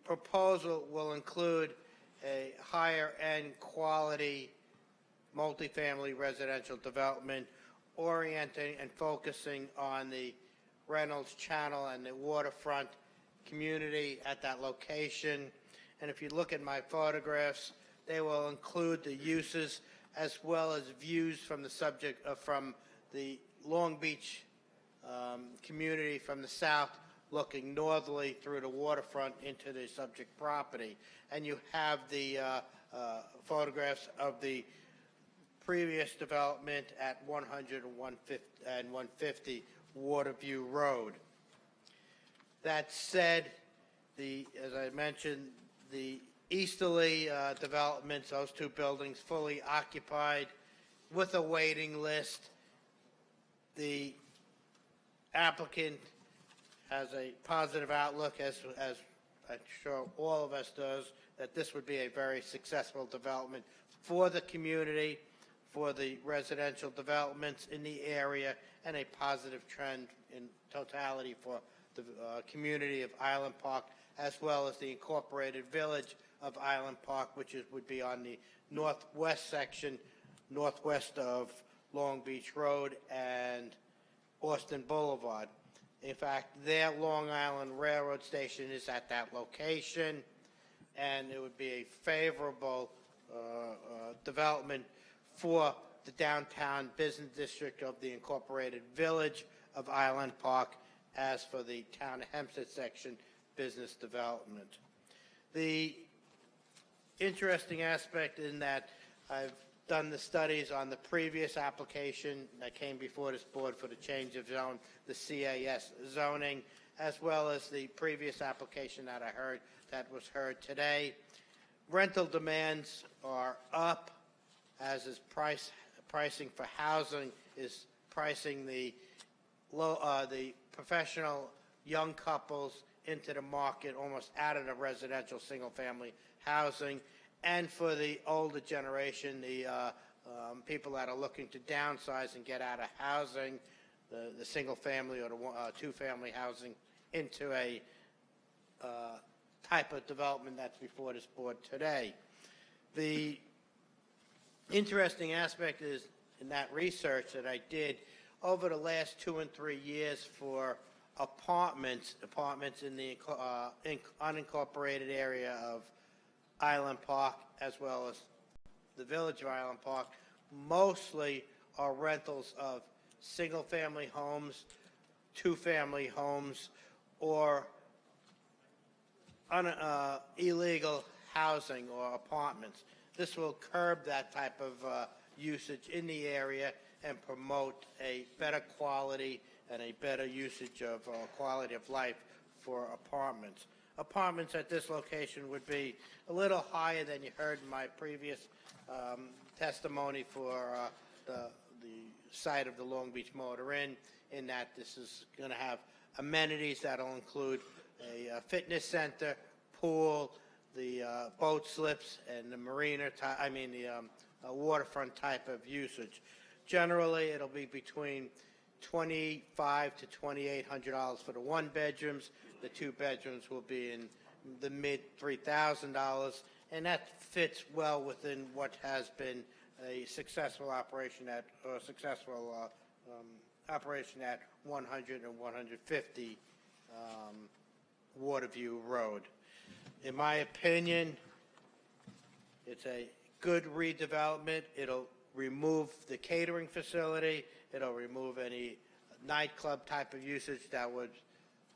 proposal will include a higher-end quality multifamily residential development orienting and focusing on the Reynolds Channel and the waterfront community at that location. And if you look at my photographs, they will include the uses as well as views from the subject from the Long Beach community from the south, looking northerly through the waterfront into the subject property. And you have the photographs of the previous development at 100 and 150 Waterview Road. That said, as I mentioned, the easterly developments, those two buildings fully occupied with a waiting list. The applicant has a positive outlook, as I'm sure all of us does, that this would be a very successful development for the community, for the residential developments in the area, and a positive trend in totality for the community of Island Park, as well as the incorporated village of Island Park, which would be on the northwest section, northwest of Long Beach Road and Austin Boulevard. In fact, their Long Island Railroad Station is at that location, and it would be a favorable development for the downtown business district of the incorporated village of Island Park, as for the town of Hempstead section business development. The interesting aspect in that I've done the studies on the previous application that came before this board for the change of zone, the CAS zoning, as well as the previous application that was heard today. Rental demands are up, as is pricing for housing is pricing the professional young couples into the market, almost out of the residential single-family housing. And for the older generation, the people that are looking to downsize and get out of housing, the single-family or the two-family housing, into a type of development that's before this board today. The interesting aspect is in that research that I did over the last 2 and 3 years for apartments in the unincorporated area of Island Park, as well as the village of Island Park, mostly are rentals of single-family homes, two-family homes, or illegal housing or apartments. This will curb that type of usage in the area and promote a better quality and a better usage of quality of life for apartments. Apartments at this location would be a little higher than you heard in my previous testimony for the site of the Long Beach Motor Inn, in that this is going to have amenities that will include a fitness center, pool, the boat slips, and the marina, the waterfront type of usage. Generally, it'll be between $2,500 to $2,800 for the one bedrooms. The two bedrooms will be in the mid $3,000, and that fits well within what has been a successful operation at 100 and 150 Waterview Road. In my opinion, it's a good redevelopment. It'll remove the catering facility. It'll remove any nightclub type of usage that was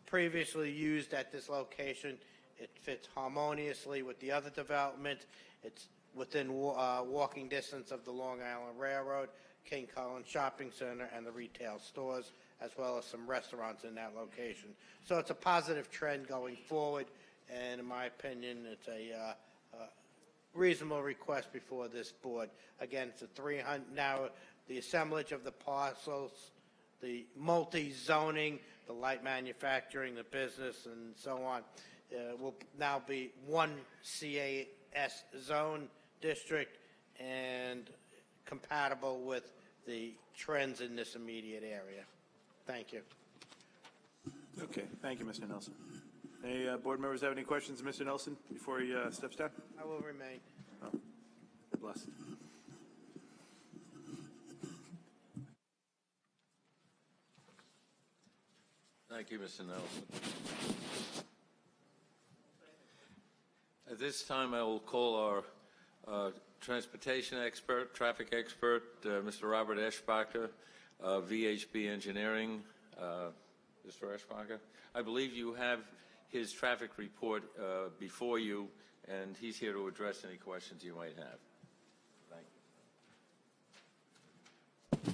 previously used at this location. It fits harmoniously with the other development. It's within walking distance of the Long Island Railroad, King Cullen Shopping Center, and the retail stores, as well as some restaurants in that location. So it's a positive trend going forward, and in my opinion, it's a reasonable request before this board. Again, it's a 300, now the assemblage of the parcels, the multi-zoning, the light manufacturing, the business, and so on, will now be one CAS zone district and compatible with the trends in this immediate area. Thank you. Okay, thank you, Mr. Nelson. Any board members have any questions of Mr. Nelson before he steps down? I will remain. Oh, bless. Thank you, Mr. Nelson. At this time, I will call our transportation expert, traffic expert, Mr. Robert Eschbacher, VHB Engineering. Mr. Eschbacher, I believe you have his traffic report before you, and he's here to address any questions you might have. Thank you.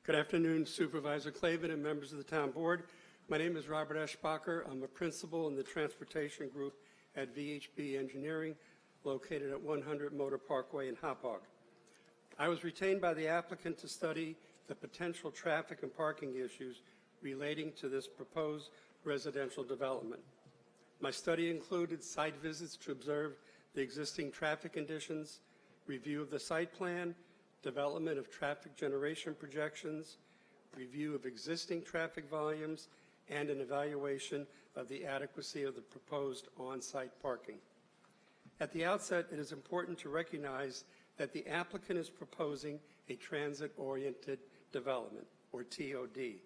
Good afternoon, Supervisor Clavin and members of the Town Board. My name is Robert Eschbacher. I'm a principal in the Transportation Group at VHB Engineering, located at 100 Motor Parkway in Hauppauge. I was retained by the applicant to study the potential traffic and parking issues relating to this proposed residential development. My study included site visits to observe the existing traffic conditions, review of the site plan, development of traffic generation projections, review of existing traffic volumes, and an evaluation of the adequacy of the proposed on-site parking. At the outset, it is important to recognize that the applicant is proposing a transit-oriented development, or TOD,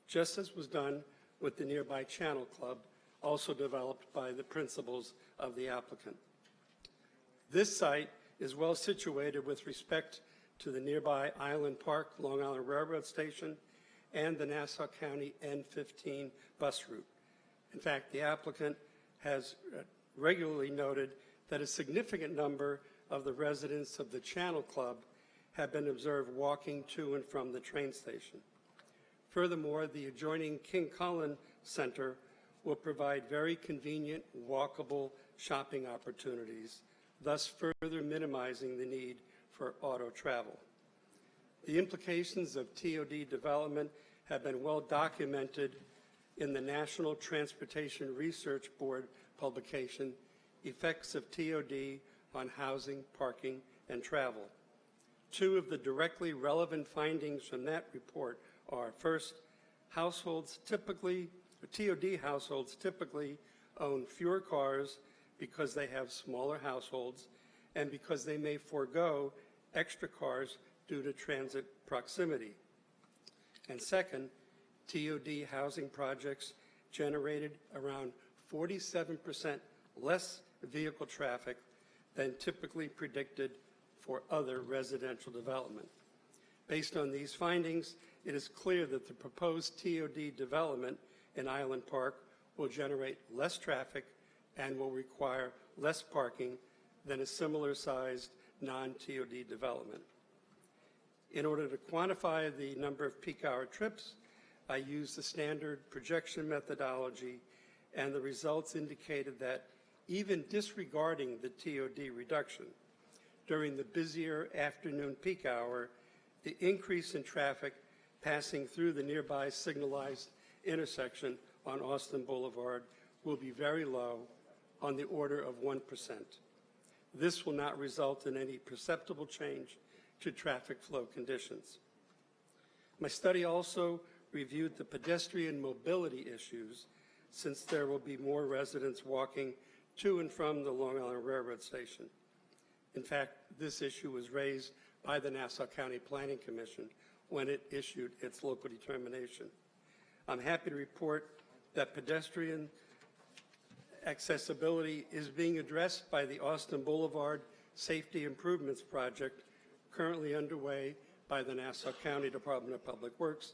just as was done with the nearby Channel Club, also developed by the principals of the applicant. This site is well situated with respect to the nearby Island Park, Long Island Railroad Station, and the Nassau County N15 bus route. In fact, the applicant has regularly noted that a significant number of the residents of the Channel Club have been observed walking to and from the train station. Furthermore, the adjoining King Cullen Center will provide very convenient, walkable shopping opportunities, thus further minimizing the need for auto travel. The implications of TOD development have been well documented in the National Transportation Research Board publication, Effects of TOD on Housing, Parking, and Travel. Two of the directly relevant findings from that report are, first, TOD households typically own fewer cars because they have smaller households and because they may forego extra cars due to transit proximity. And second, TOD housing projects generated around 47% less vehicle traffic than typically predicted for other residential development. Based on these findings, it is clear that the proposed TOD development in Island Park will generate less traffic and will require less parking than a similar-sized non-TOD development. In order to quantify the number of peak hour trips, I used the standard projection methodology, and the results indicated that even disregarding the TOD reduction, during the busier afternoon peak hour, the increase in traffic passing through the nearby signalized intersection on Austin Boulevard will be very low, on the order of 1%. This will not result in any perceptible change to traffic flow conditions. My study also reviewed the pedestrian mobility issues, since there will be more residents walking to and from the Long Island Railroad Station. In fact, this issue was raised by the Nassau County Planning Commission when it issued its local determination. I'm happy to report that pedestrian accessibility is being addressed by the Austin Boulevard Safety Improvements Project, currently underway by the Nassau County Department of Public Works,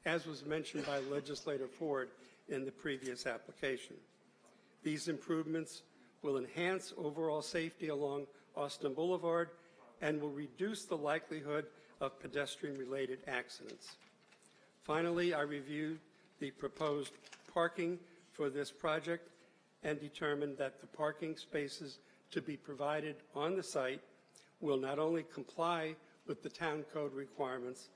as was mentioned by Legislator Ford in the previous application. These improvements will enhance overall safety along Austin Boulevard and will reduce the likelihood of pedestrian-related accidents. Finally, I reviewed the proposed parking for this project and determined that the parking spaces to be provided on the site will not only comply with the town code requirements,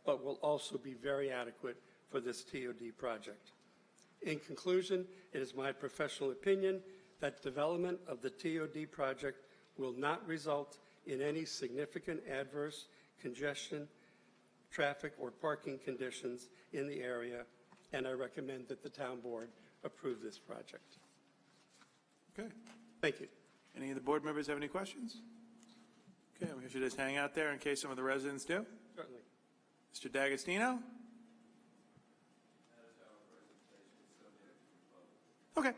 but will also be very adequate for this TOD project. In conclusion, it is my professional opinion that development of the TOD project will not result in any significant adverse congestion, traffic, or parking conditions in the area, and I recommend that the town board approve this project. Okay. Thank you. Any of the board members have any questions? Okay, we should just hang out there in case some of the residents do. Certainly. Mr. D'Agostino? Okay.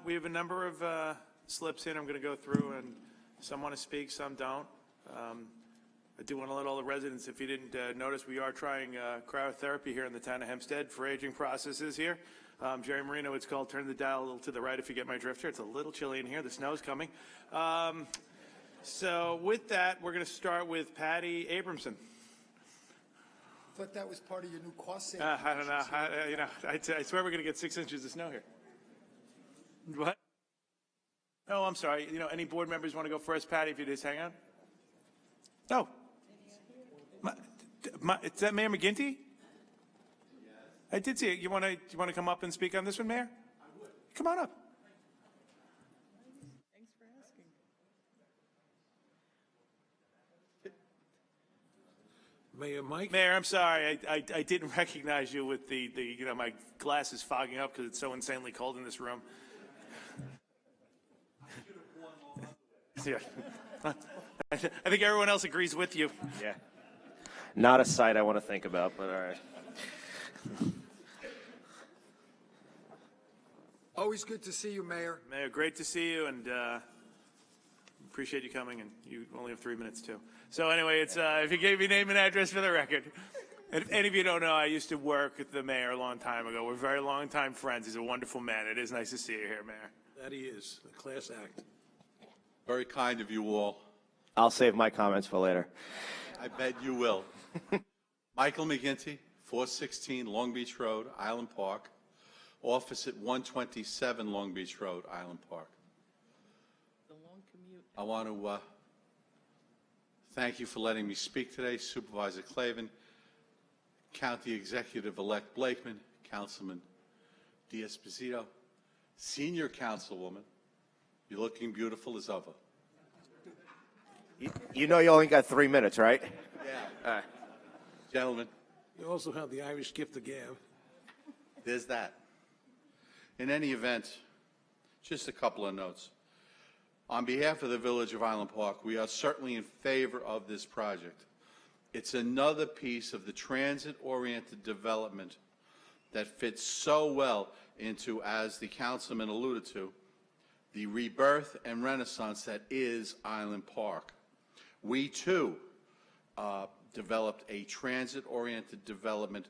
We have a number of slips in I'm going to go through, and some want to speak, some don't. I do want to let all the residents, if you didn't notice, we are trying cryotherapy here in the town of Hempstead for aging processes here. Jerry Marino, it's called Turn the Dial a little to the right if you get my drift here. It's a little chilly in here. The snow's coming. So with that, we're going to start with Patty Abramson. I thought that was part of your new cost saving. I don't know. I swear we're going to get 6 inches of snow here. What? Oh, I'm sorry. Any board members want to go first? Patty, if you just hang on. Oh. Is that Mayor McGinty? Yes. I did see it. You want to come up and speak on this one, Mayor? I would. Come on up. Thanks for asking. Mayor Mike? Mayor, I'm sorry. I didn't recognize you with the my glasses fogging up because it's so insanely cold in this room. Yeah. I think everyone else agrees with you. Yeah. Not a sight I want to think about, but all right. Always good to see you, Mayor. Mayor, great to see you, and appreciate you coming, and you only have 3 minutes, too. So anyway, it's if you gave your name and address for the record. And if any of you don't know, I used to work with the mayor a long time ago. We're very long-time friends. He's a wonderful man. It is nice to see you here, Mayor. That he is. A class act. Very kind of you all. I'll save my comments for later. I bet you will. Michael McGinty, 416 Long Beach Road, Island Park. Office at 127 Long Beach Road, Island Park. The long commute. I want to thank you for letting me speak today, Supervisor Clavin, County Executive-elect Blakeman, Councilman D'Esposito, Senior Councilwoman. You're looking beautiful as ever. You know you only got 3 minutes, right? Yeah. All right. Gentlemen. You also have the Irish gift of gab. There's that. In any event, just a couple of notes. On behalf of the Village of Island Park, we are certainly in favor of this project. It's another piece of the transit-oriented development that fits so well into, as the councilman alluded to, the rebirth and renaissance that is Island Park. We, too, developed a transit-oriented development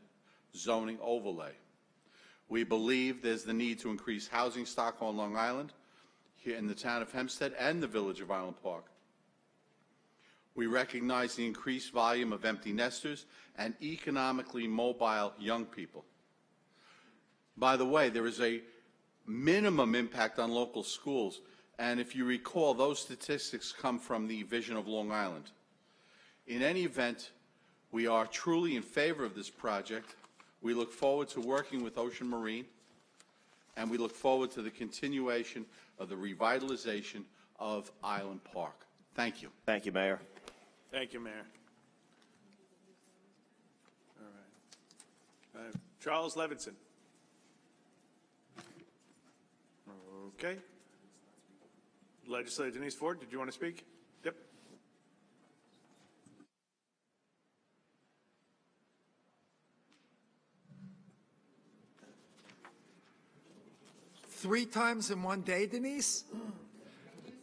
zoning overlay. We believe there's the need to increase housing stock on Long Island, here in the town of Hempstead and the Village of Island Park. We recognize the increased volume of empty nesters and economically mobile young people. By the way, there is a minimum impact on local schools, and if you recall, those statistics come from the Vision of Long Island. In any event, we are truly in favor of this project. We look forward to working with Ocean Marine, and we look forward to the continuation of the revitalization of Island Park. Thank you. Thank you, Mayor. Thank you, Mayor. All right. Charles Levinson. Okay. Legislator Denise Ford, did you want to speak? Yep. Three times in one day, Denise?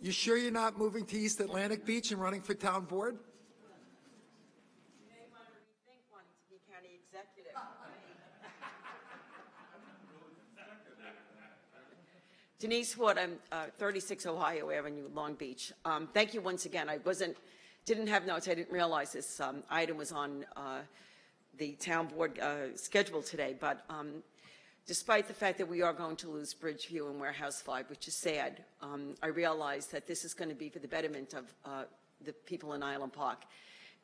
You sure you're not moving to East Atlantic Beach and running for town board? You may want to rethink wanting to be county executive. Denise Ford, I'm 36 Ohio Avenue, Long Beach. Thank you once again. I didn't have notes. I didn't realize this item was on the town board schedule today. But despite the fact that we are going to lose Bridgeview and Warehouse 5, which is sad, I realize that this is going to be for the betterment of the people in Island Park.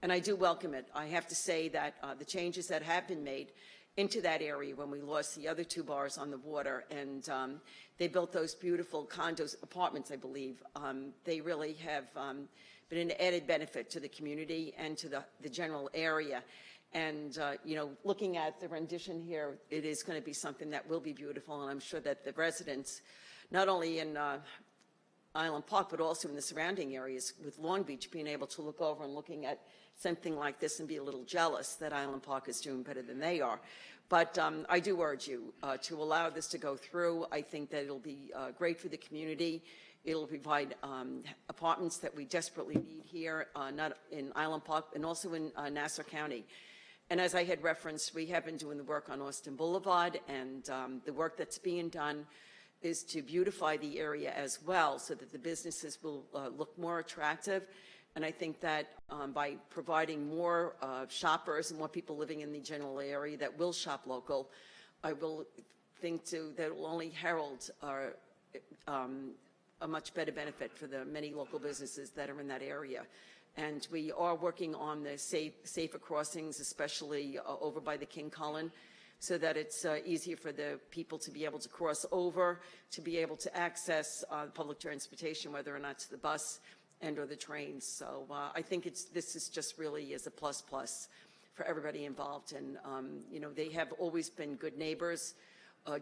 And I do welcome it. I have to say that the changes that have been made into that area when we lost the other two bars on the water, and they built those beautiful condos, apartments, I believe. They really have been an added benefit to the community and to the general area. And, you know, looking at the rendition here, it is going to be something that will be beautiful, and I'm sure that the residents, not only in Island Park, but also in the surrounding areas with Long Beach, being able to look over and looking at something like this and be a little jealous that Island Park is doing better than they are. But I do urge you to allow this to go through. I think that it'll be great for the community. It'll provide apartments that we desperately need here, not in Island Park, and also in Nassau County. And as I had referenced, we have been doing the work on Austin Boulevard, and the work that's being done is to beautify the area as well so that the businesses will look more attractive. And I think that by providing more shoppers and more people living in the general area that will shop local, I will think too that it will only herald a much better benefit for the many local businesses that are in that area. And we are working on the safer crossings, especially over by the King Cullen, so that it's easier for the people to be able to cross over, to be able to access public transportation, whether or not it's the bus and or the trains. So I think this is just really is a plus for everybody involved. And, you know, they have always been good neighbors,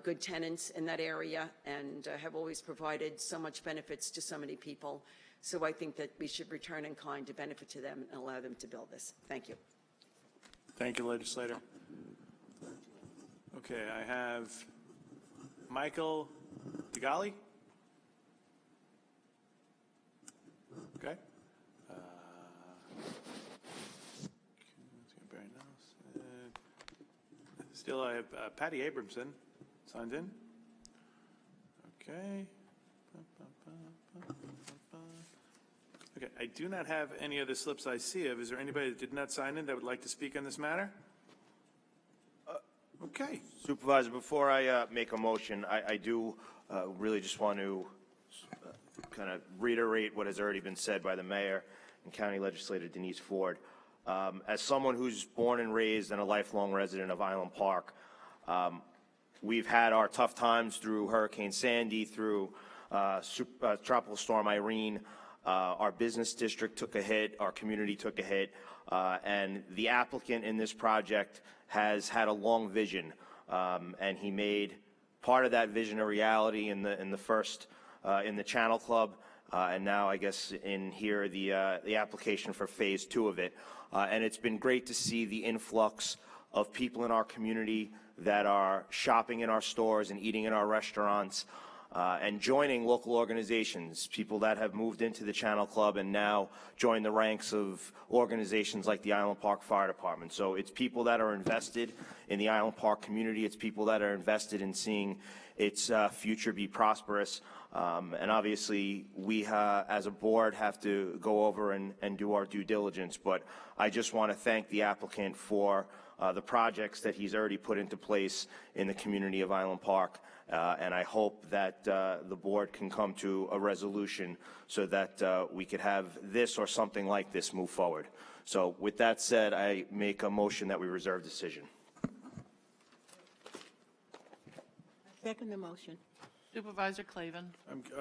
good tenants in that area, and have always provided so much benefits to so many people. So I think that we should return in kind to benefit to them and allow them to build this. Thank you. Thank you, Legislator. Okay, I have Michael DeGali. Okay. Still, I have Patty Abramson signed in. Okay. Okay, I do not have any of the slips I see of. Is there anybody that did not sign in that would like to speak on this matter? Okay. Supervisor, before I make a motion, I do really just want to kind of reiterate what has already been said by the mayor and County Legislator Denise Ford. As someone who's born and raised and a lifelong resident of Island Park, we've had our tough times through Hurricane Sandy, through Tropical Storm Irene. Our business district took a hit, our community took a hit, and the applicant in this project has had a long vision, and he made part of that vision a reality in the first in the Channel Club, and now I guess in here the application for phase 2 of it. And it's been great to see the influx of people in our community that are shopping in our stores and eating in our restaurants. and joining local organizations, people that have moved into the Channel Club and now join the ranks of organizations like the Island Park Fire Department. So it's people that are invested in the Island Park community. It's people that are invested in seeing its future be prosperous. And obviously, we as a board have to go over and do our due diligence. But I just want to thank the applicant for the projects that he's already put into place in the community of Island Park. And I hope that the board can come to a resolution so that we could have this or something like this move forward. So with that said, I make a motion that we reserve decision. Second the motion. Supervisor Clavin.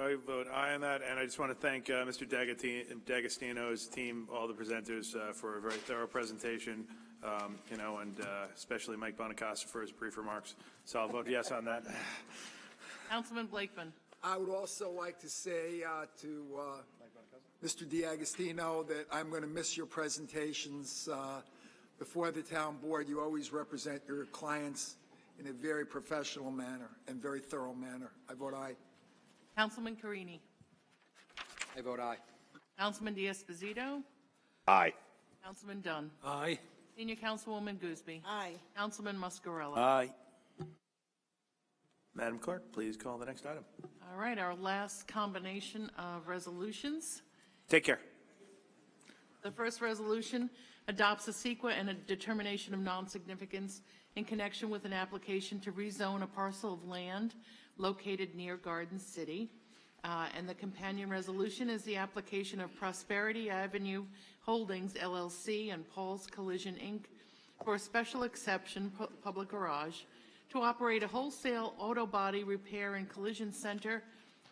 I vote aye on that, and I just want to thank Mr. D'Agostino's team, all the presenters, for a very thorough presentation, and especially Mike Bonacasa for his brief remarks. So I'll vote yes on that. Councilman Blakeman. I would also like to say to Mr. D'Agostino that I'm going to miss your presentations before the town board. You always represent your clients in a very professional manner and very thorough manner. I vote aye. Councilman Carini. I vote aye. Councilman D'Esposito. Aye. Councilman Dunn. Aye. Senior Councilwoman Gooseby. Aye. Councilman Muscarella. Aye. Madam Clerk, please call the next item. All right, our last combination of resolutions. Take care. The first resolution adopts a CEQA and a determination of non-significance in connection with an application to rezone a parcel of land located near Garden City. And the companion resolution is the application of Prosperity Avenue Holdings, LLC, and Paul's Collision, Inc. for a special exception public garage to operate a wholesale auto body repair and collision center.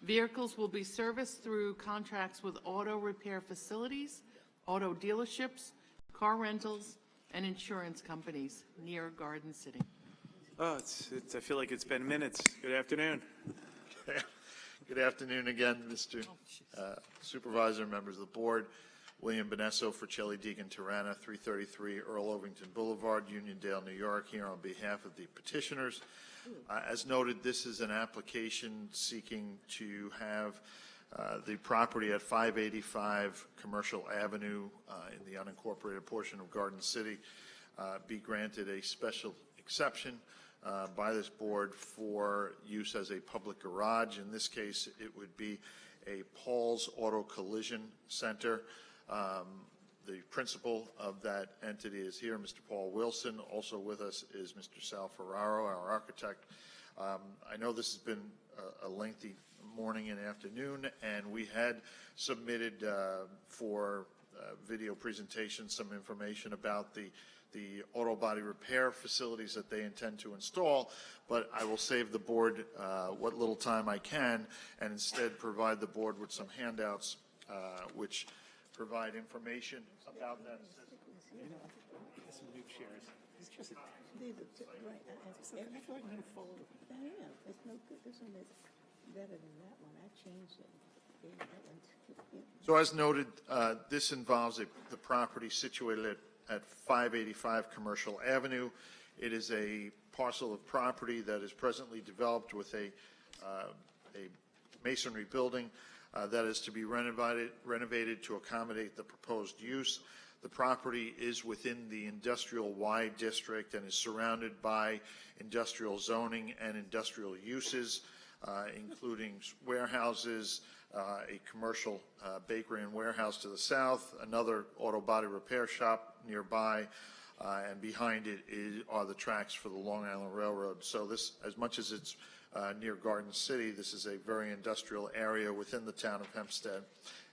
Vehicles will be serviced through contracts with auto repair facilities, auto dealerships, car rentals, and insurance companies near Garden City. Oh, I feel like it's been minutes. Good afternoon. Good afternoon again, Mr. Supervisor, members of the board. William Benesso for Chelly Deegan Tirana, 333 Earl Ovington Boulevard, Uniondale, New York, here on behalf of the petitioners. As noted, this is an application seeking to have the property at 585 Commercial Avenue in the unincorporated portion of Garden City be granted a special exception by this board for use as a public garage. In this case, it would be a Paul's Auto Collision Center. The principal of that entity is here, Mr. Paul Wilson. Also with us is Mr. Sal Ferraro, our architect. I know this has been a lengthy morning and afternoon, and we had submitted for video presentation some information about the auto body repair facilities that they intend to install, but I will save the board what little time I can and instead provide the board with some handouts which provide information about that system. Some new chairs. It's just It's no good. This one is better than that one. I changed it. So as noted, this involves the property situated at 585 Commercial Avenue. It is a parcel of property that is presently developed with a masonry building that is to be renovated to accommodate the proposed use. The property is within the industrial Y district and is surrounded by industrial zoning and industrial uses, including warehouses, a commercial bakery and warehouse to the south, another auto body repair shop nearby, and behind it are the tracks for the Long Island Railroad. So this, as much as it's near Garden City, this is a very industrial area within the town of Hempstead,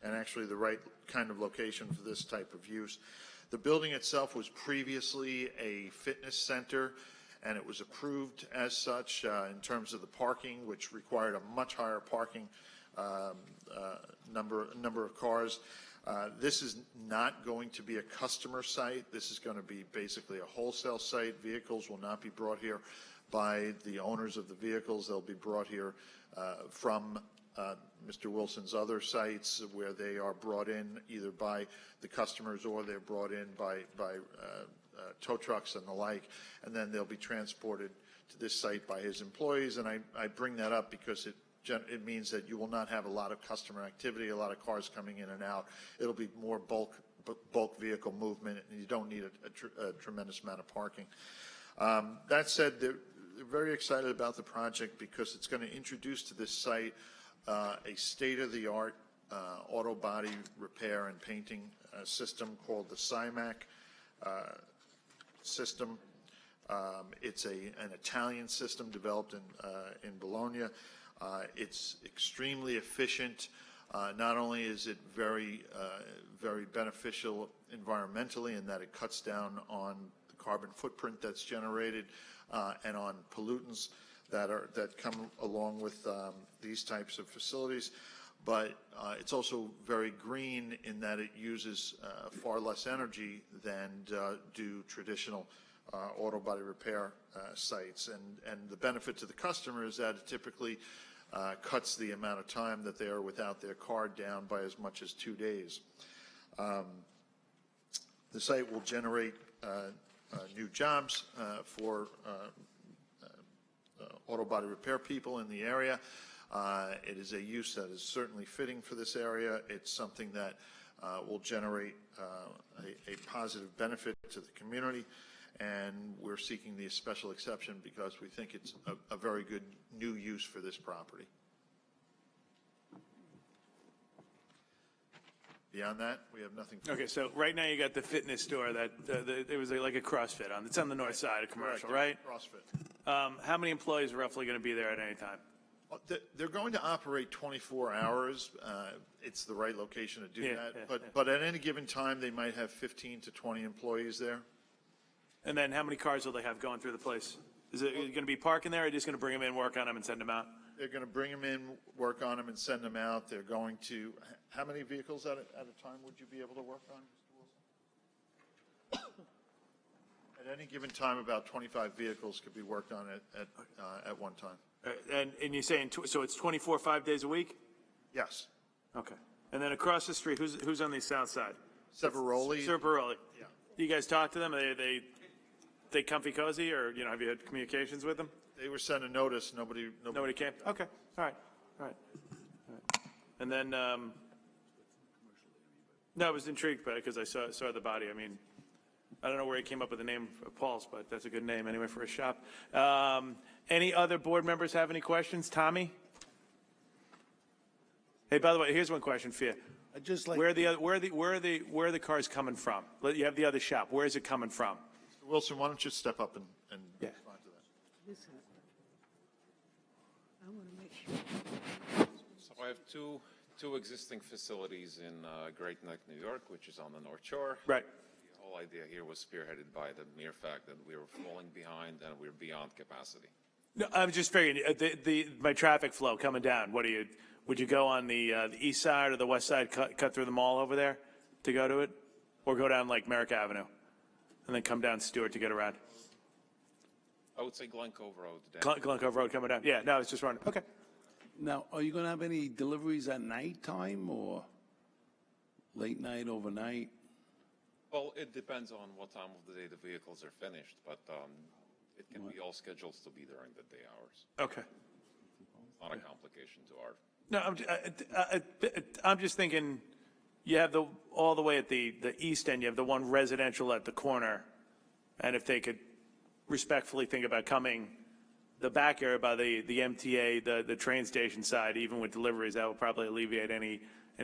and actually the right kind of location for this type of use. The building itself was previously a fitness center, and it was approved as such in terms of the parking, which required a much higher parking number of cars. This is not going to be a customer site. This is going to be basically a wholesale site. Vehicles will not be brought here by the owners of the vehicles. They'll be brought here from Mr. Wilson's other sites, where they are brought in either by the customers or they're brought in by tow trucks and the like, and then they'll be transported to this site by his employees. And I bring that up because it it means that you will not have a lot of customer activity, a lot of cars coming in and out. It'll be more bulk vehicle movement, and you don't need a tremendous amount of parking. That said, they're very excited about the project because it's going to introduce to this site a state-of-the-art auto body repair and painting system called the CIMAC system. It's an Italian system developed in Bologna. It's extremely efficient. Not only is it very beneficial environmentally in that it cuts down on the carbon footprint that's generated and on pollutants that come along with these types of facilities, but it's also very green in that it uses far less energy than do traditional auto body repair sites. And the benefit to the customer is that it typically cuts the amount of time that they are without their car down by as much as 2 days. The site will generate new jobs for auto body repair people in the area. It is a use that is certainly fitting for this area. It's something that will generate a positive benefit to the community, and we're seeking the special exception because we think it's a very good new use for this property. Beyond that, we have nothing. Okay, so right now you got the fitness store that there was like a CrossFit on. It's on the north side of commercial, right? CrossFit. How many employees are roughly going to be there at any time? They're going to operate 24 hours. It's the right location to do that. Yeah. But at any given time, they might have 15 to 20 employees there. And then how many cars will they have going through the place? Is it going to be parking there, or are you just going to bring them in, work on them, and send them out? They're going to bring them in, work on them, and send them out. They're going to, how many vehicles at a time would you be able to work on, Mr. Wilson? At any given time, about 25 vehicles could be worked on at one time. And you're saying, so it's 24, 5 days a week? Yes. Okay. And then across the street, who's on the south side? Severoli. Severoli. Yeah. You guys talk to them? They comfy cozy, or have you had communications with them? They were sent a notice. Nobody came. Okay. All right. And then, no, I was intrigued by it because I saw the body. I mean, I don't know where he came up with the name of Paul's, but that's a good name anyway for a shop. Any other board members have any questions? Tommy? Hey, by the way, here's one question for you. Where are the cars coming from? You have the other shop. Where is it coming from? Mr. Wilson, why don't you step up and respond to that? I want to make sure. So I have two existing facilities in Great Neck, New York, which is on the North Shore. Right. The whole idea here was spearheaded by the mere fact that we were falling behind and we were beyond capacity. No, I'm just figuring my traffic flow coming down. Would you go on the east side or the west side, cut through the mall over there to go to it, or go down like Merrick Avenue, and then come down Stewart to get around? I would say Glen Cove Road. Glen Cove Road coming down. Yeah, no, it's just running. Okay. Now, are you going to have any deliveries at nighttime or late night, overnight? Well, it depends on what time of the day the vehicles are finished, but it can be all scheduled to be during the day hours. Okay. It's not a complication to our. No, I'm just thinking, you have all the way at the east end, you have the one residential at the corner, and if they could respectfully think about coming the back area by the MTA, the train station side, even with deliveries, that will probably alleviate any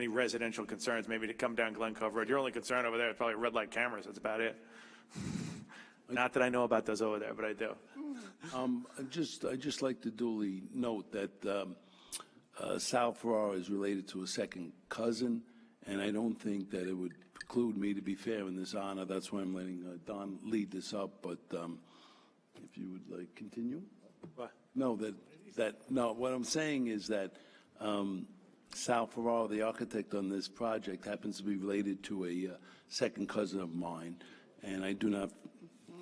residential concerns, maybe to come down Glen Cove Road. Your only concern over there is probably red light cameras. That's about it. Not that I know about those over there, but I do. I'd just like to duly note that Sal Ferrara is related to a second cousin, and I don't think that it would preclude me to be fair in this honor. That's why I'm letting Don lead this up, but if you would like continue. What? No, no, what I'm saying is that Sal Ferrara, the architect on this project, happens to be related to a second cousin of mine, and I do not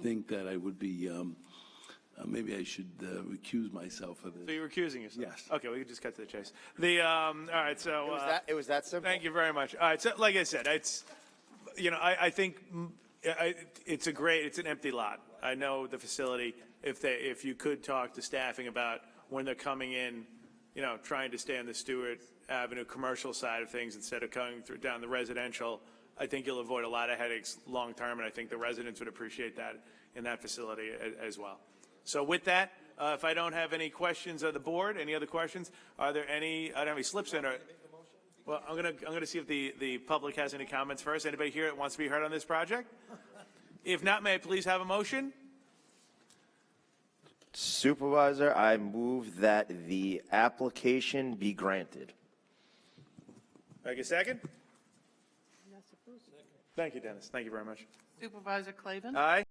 think that I would be, maybe I should recuse myself of this. So you're recusing yourself? Yes. Okay, we can just cut to the chase. All right, so. It was that simple? Thank you very much. All right, so like I said, it's, I think it's an empty lot. I know the facility, if you could talk to staffing about when they're coming in, trying to stay on the Stewart Avenue commercial side of things instead of coming through down the residential, I think you'll avoid a lot of headaches long term, and I think the residents would appreciate that in that facility as well. So with that, if I don't have any questions of the board, any other questions? Are there any? I don't have any slips in. Well, I'm gonna see if the public has any comments first. Anybody here that wants to be heard on this project? If not, may I please have a motion? Supervisor, I move that the application be granted. Like a second? Thank you, Dennis. Thank you very much. Supervisor Clavin? Aye.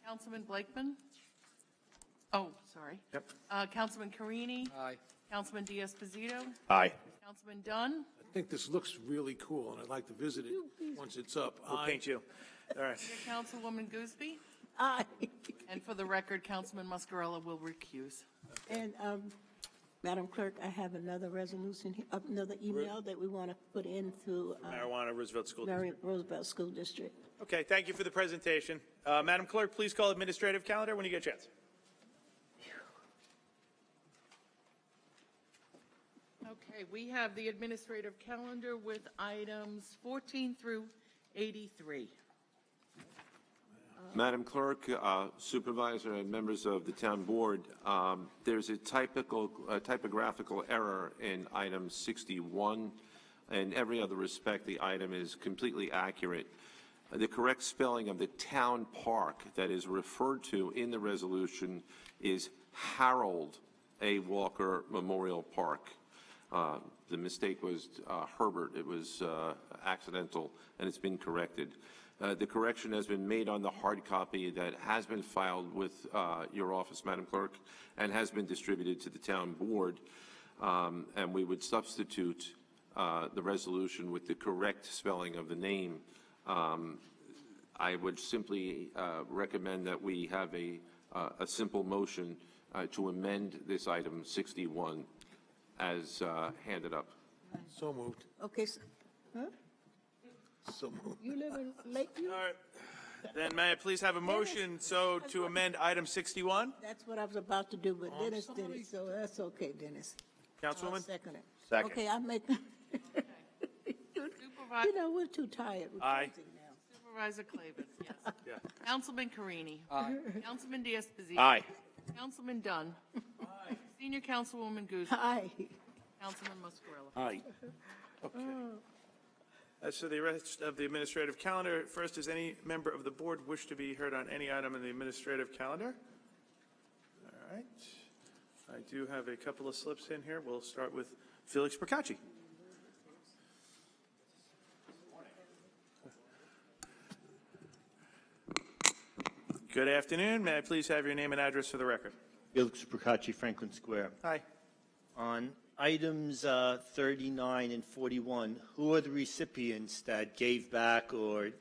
Councilman Blakeman? Oh, sorry. Yep. Councilman Carini? Aye. Councilman Diaz-Posito? Aye. Councilman Dunn? I think this looks really cool, and I'd like to visit it once it's up. We'll paint you. All right. Councilwoman Gooseby? Aye. And for the record, Councilman Muscarella will recuse. And, Madam Clerk, I have another resolution, another email that we want to put into Marijuana, Roosevelt School District. Roosevelt School District. Okay, thank you for the presentation. Madam Clerk, please call administrative calendar when you get a chance. Okay, we have the administrative calendar with items 14 through 83. Madam Clerk, Supervisor, and members of the Town Board, there's a typographical error in item 61. In every other respect, the item is completely accurate. The correct spelling of the town park that is referred to in the resolution is Harold A. Walker Memorial Park. The mistake was Herbert. It was accidental, and it's been corrected. The correction has been made on the hard copy that has been filed with your office, Madam Clerk, and has been distributed to the Town Board. And we would substitute the resolution with the correct spelling of the name. I would simply recommend that we have a simple motion to amend this item 61 as handed up. So moved. Okay, huh? So moved. You live in Lakeview? All right. Then may I please have a motion to amend item 61? That's what I was about to do, but Dennis did it, so that's okay, Dennis. Councilwoman? I'll second it. Second. Okay, I make, we're too tired. We're Aye. closing now. Supervisor Clavin, yes. Yeah. Councilman Carini. Aye. Councilman Diaz-Posito. Aye. Councilman Dunn. Aye. Senior Councilwoman Gooseby. Aye. Councilman Muscarella. Aye. Okay. As for the rest of the administrative calendar, first, does any member of the board wish to be heard on any item in the administrative calendar? All right. I do have a couple of slips in here. We'll start with Felix Procacci. Good afternoon. May I please have your name and address for the record? Felix Procacci, Franklin Square. Hi. On items 39 and 41, who are the recipients that gave back or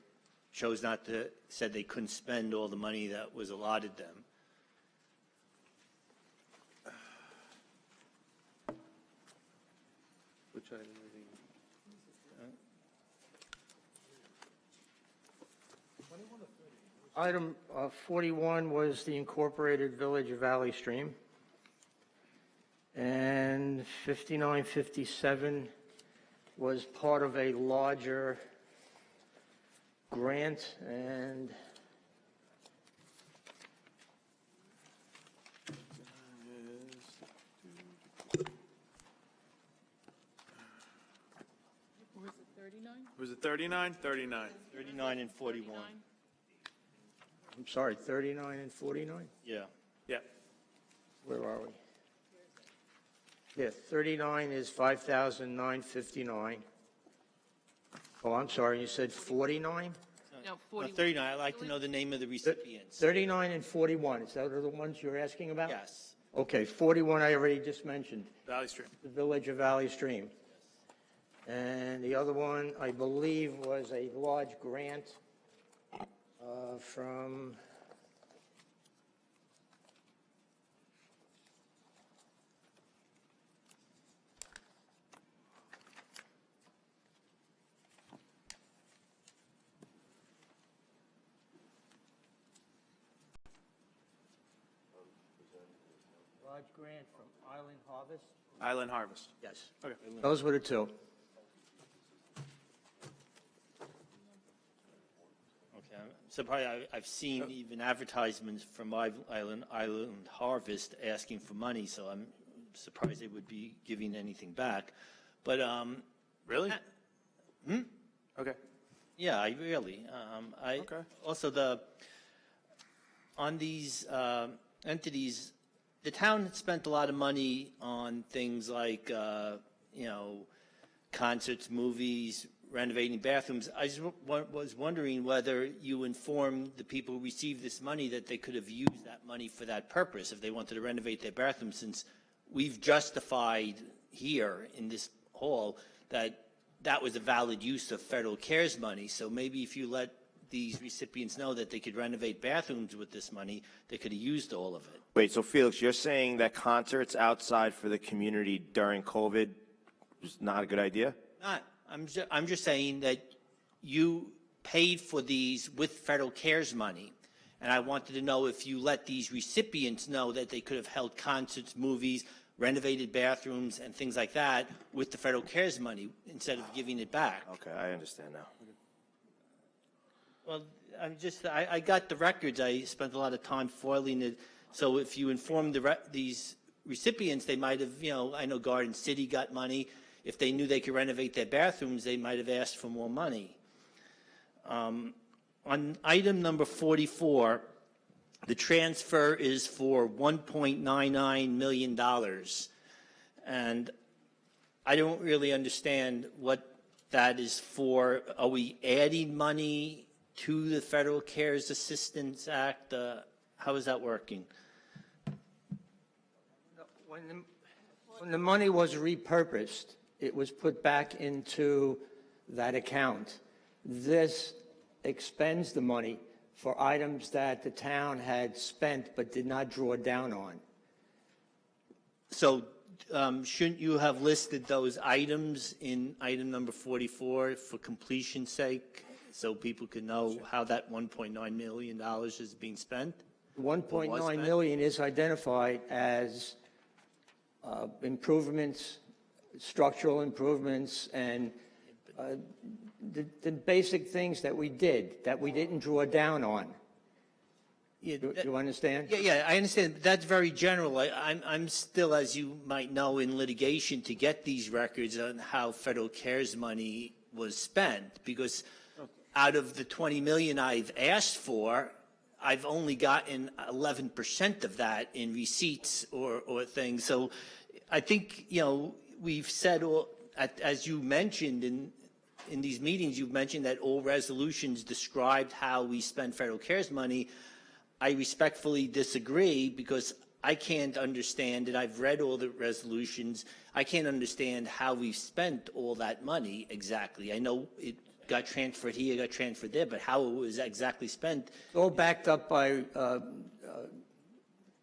chose not to, said they couldn't spend all the money that was allotted them? Which item Item 41 was the incorporated Village of Valley Stream. And 5957 was part of a larger grant, and Was it 39? Was it 39? 39. 39 and 41. I'm sorry, 39 and 49? Yeah. Yeah. Where are we? Yeah, 39 is 5,959. Oh, I'm sorry, you said 49? No, 41. 39, I'd like to know the name of the recipients. 39 and 41, is that the ones you're asking about? Yes. Okay, 41 I already just mentioned, Valley Stream. the Village of Valley Stream. And the other one, I believe, was a large grant from, Large grant from Island Harvest? Island Harvest. Yes. Okay. Those were the two. Okay, I'm surprised. I've seen even advertisements from Island Harvest asking for money, so I'm surprised they would be giving anything back. But really? Okay. Yeah, I really. Okay. Also, on these entities, the town had spent a lot of money on things like, concerts, movies, renovating bathrooms. I just was wondering whether you informed the people who received this money that they could have used that money for that purpose if they wanted to renovate their bathroom, since we've justified here in this hall that that was a valid use of federal CARES money. So maybe if you let these recipients know that they could renovate bathrooms with this money, they could have used all of it. Wait, so Felix, you're saying that concerts outside for the community during COVID was not a good idea? I'm just saying that you paid for these with federal CARES money, and I wanted to know if you let these recipients know that they could have held concerts, movies, renovated bathrooms, and things like that with the federal CARES money instead of giving it back. Okay, I understand now. Well, I got the records. I spent a lot of time foiling it. So if you inform these recipients, they might have, I know Garden City got money. If they knew they could renovate their bathrooms, they might have asked for more money. On item number 44, the transfer is for $1.99 million. And I don't really understand what that is for. Are we adding money to the Federal CARES Assistance Act? How is that working? When the money was repurposed, it was put back into that account. This expends the money for items that the town had spent but did not draw down on. So shouldn't you have listed those items in item number 44 for completion's sake, so people can know how that $1.9 million is being spent? 1.9 million is identified as improvements, structural improvements, and the basic things that we did that we didn't draw down on. You understand? Yeah, I understand. That's very general. I'm still, as you might know, in litigation to get these records on how federal CARES money was spent, because out of the 20 million I've asked for, I've only gotten 11% of that in receipts or things. So I think, we've said, as you mentioned in these meetings, you've mentioned that all resolutions described how we spend federal CARES money. I respectfully disagree, because I can't understand, and I've read all the resolutions, I can't understand how we've spent all that money exactly. I know it got transferred here, got transferred there, but how it was exactly spent. All backed up by the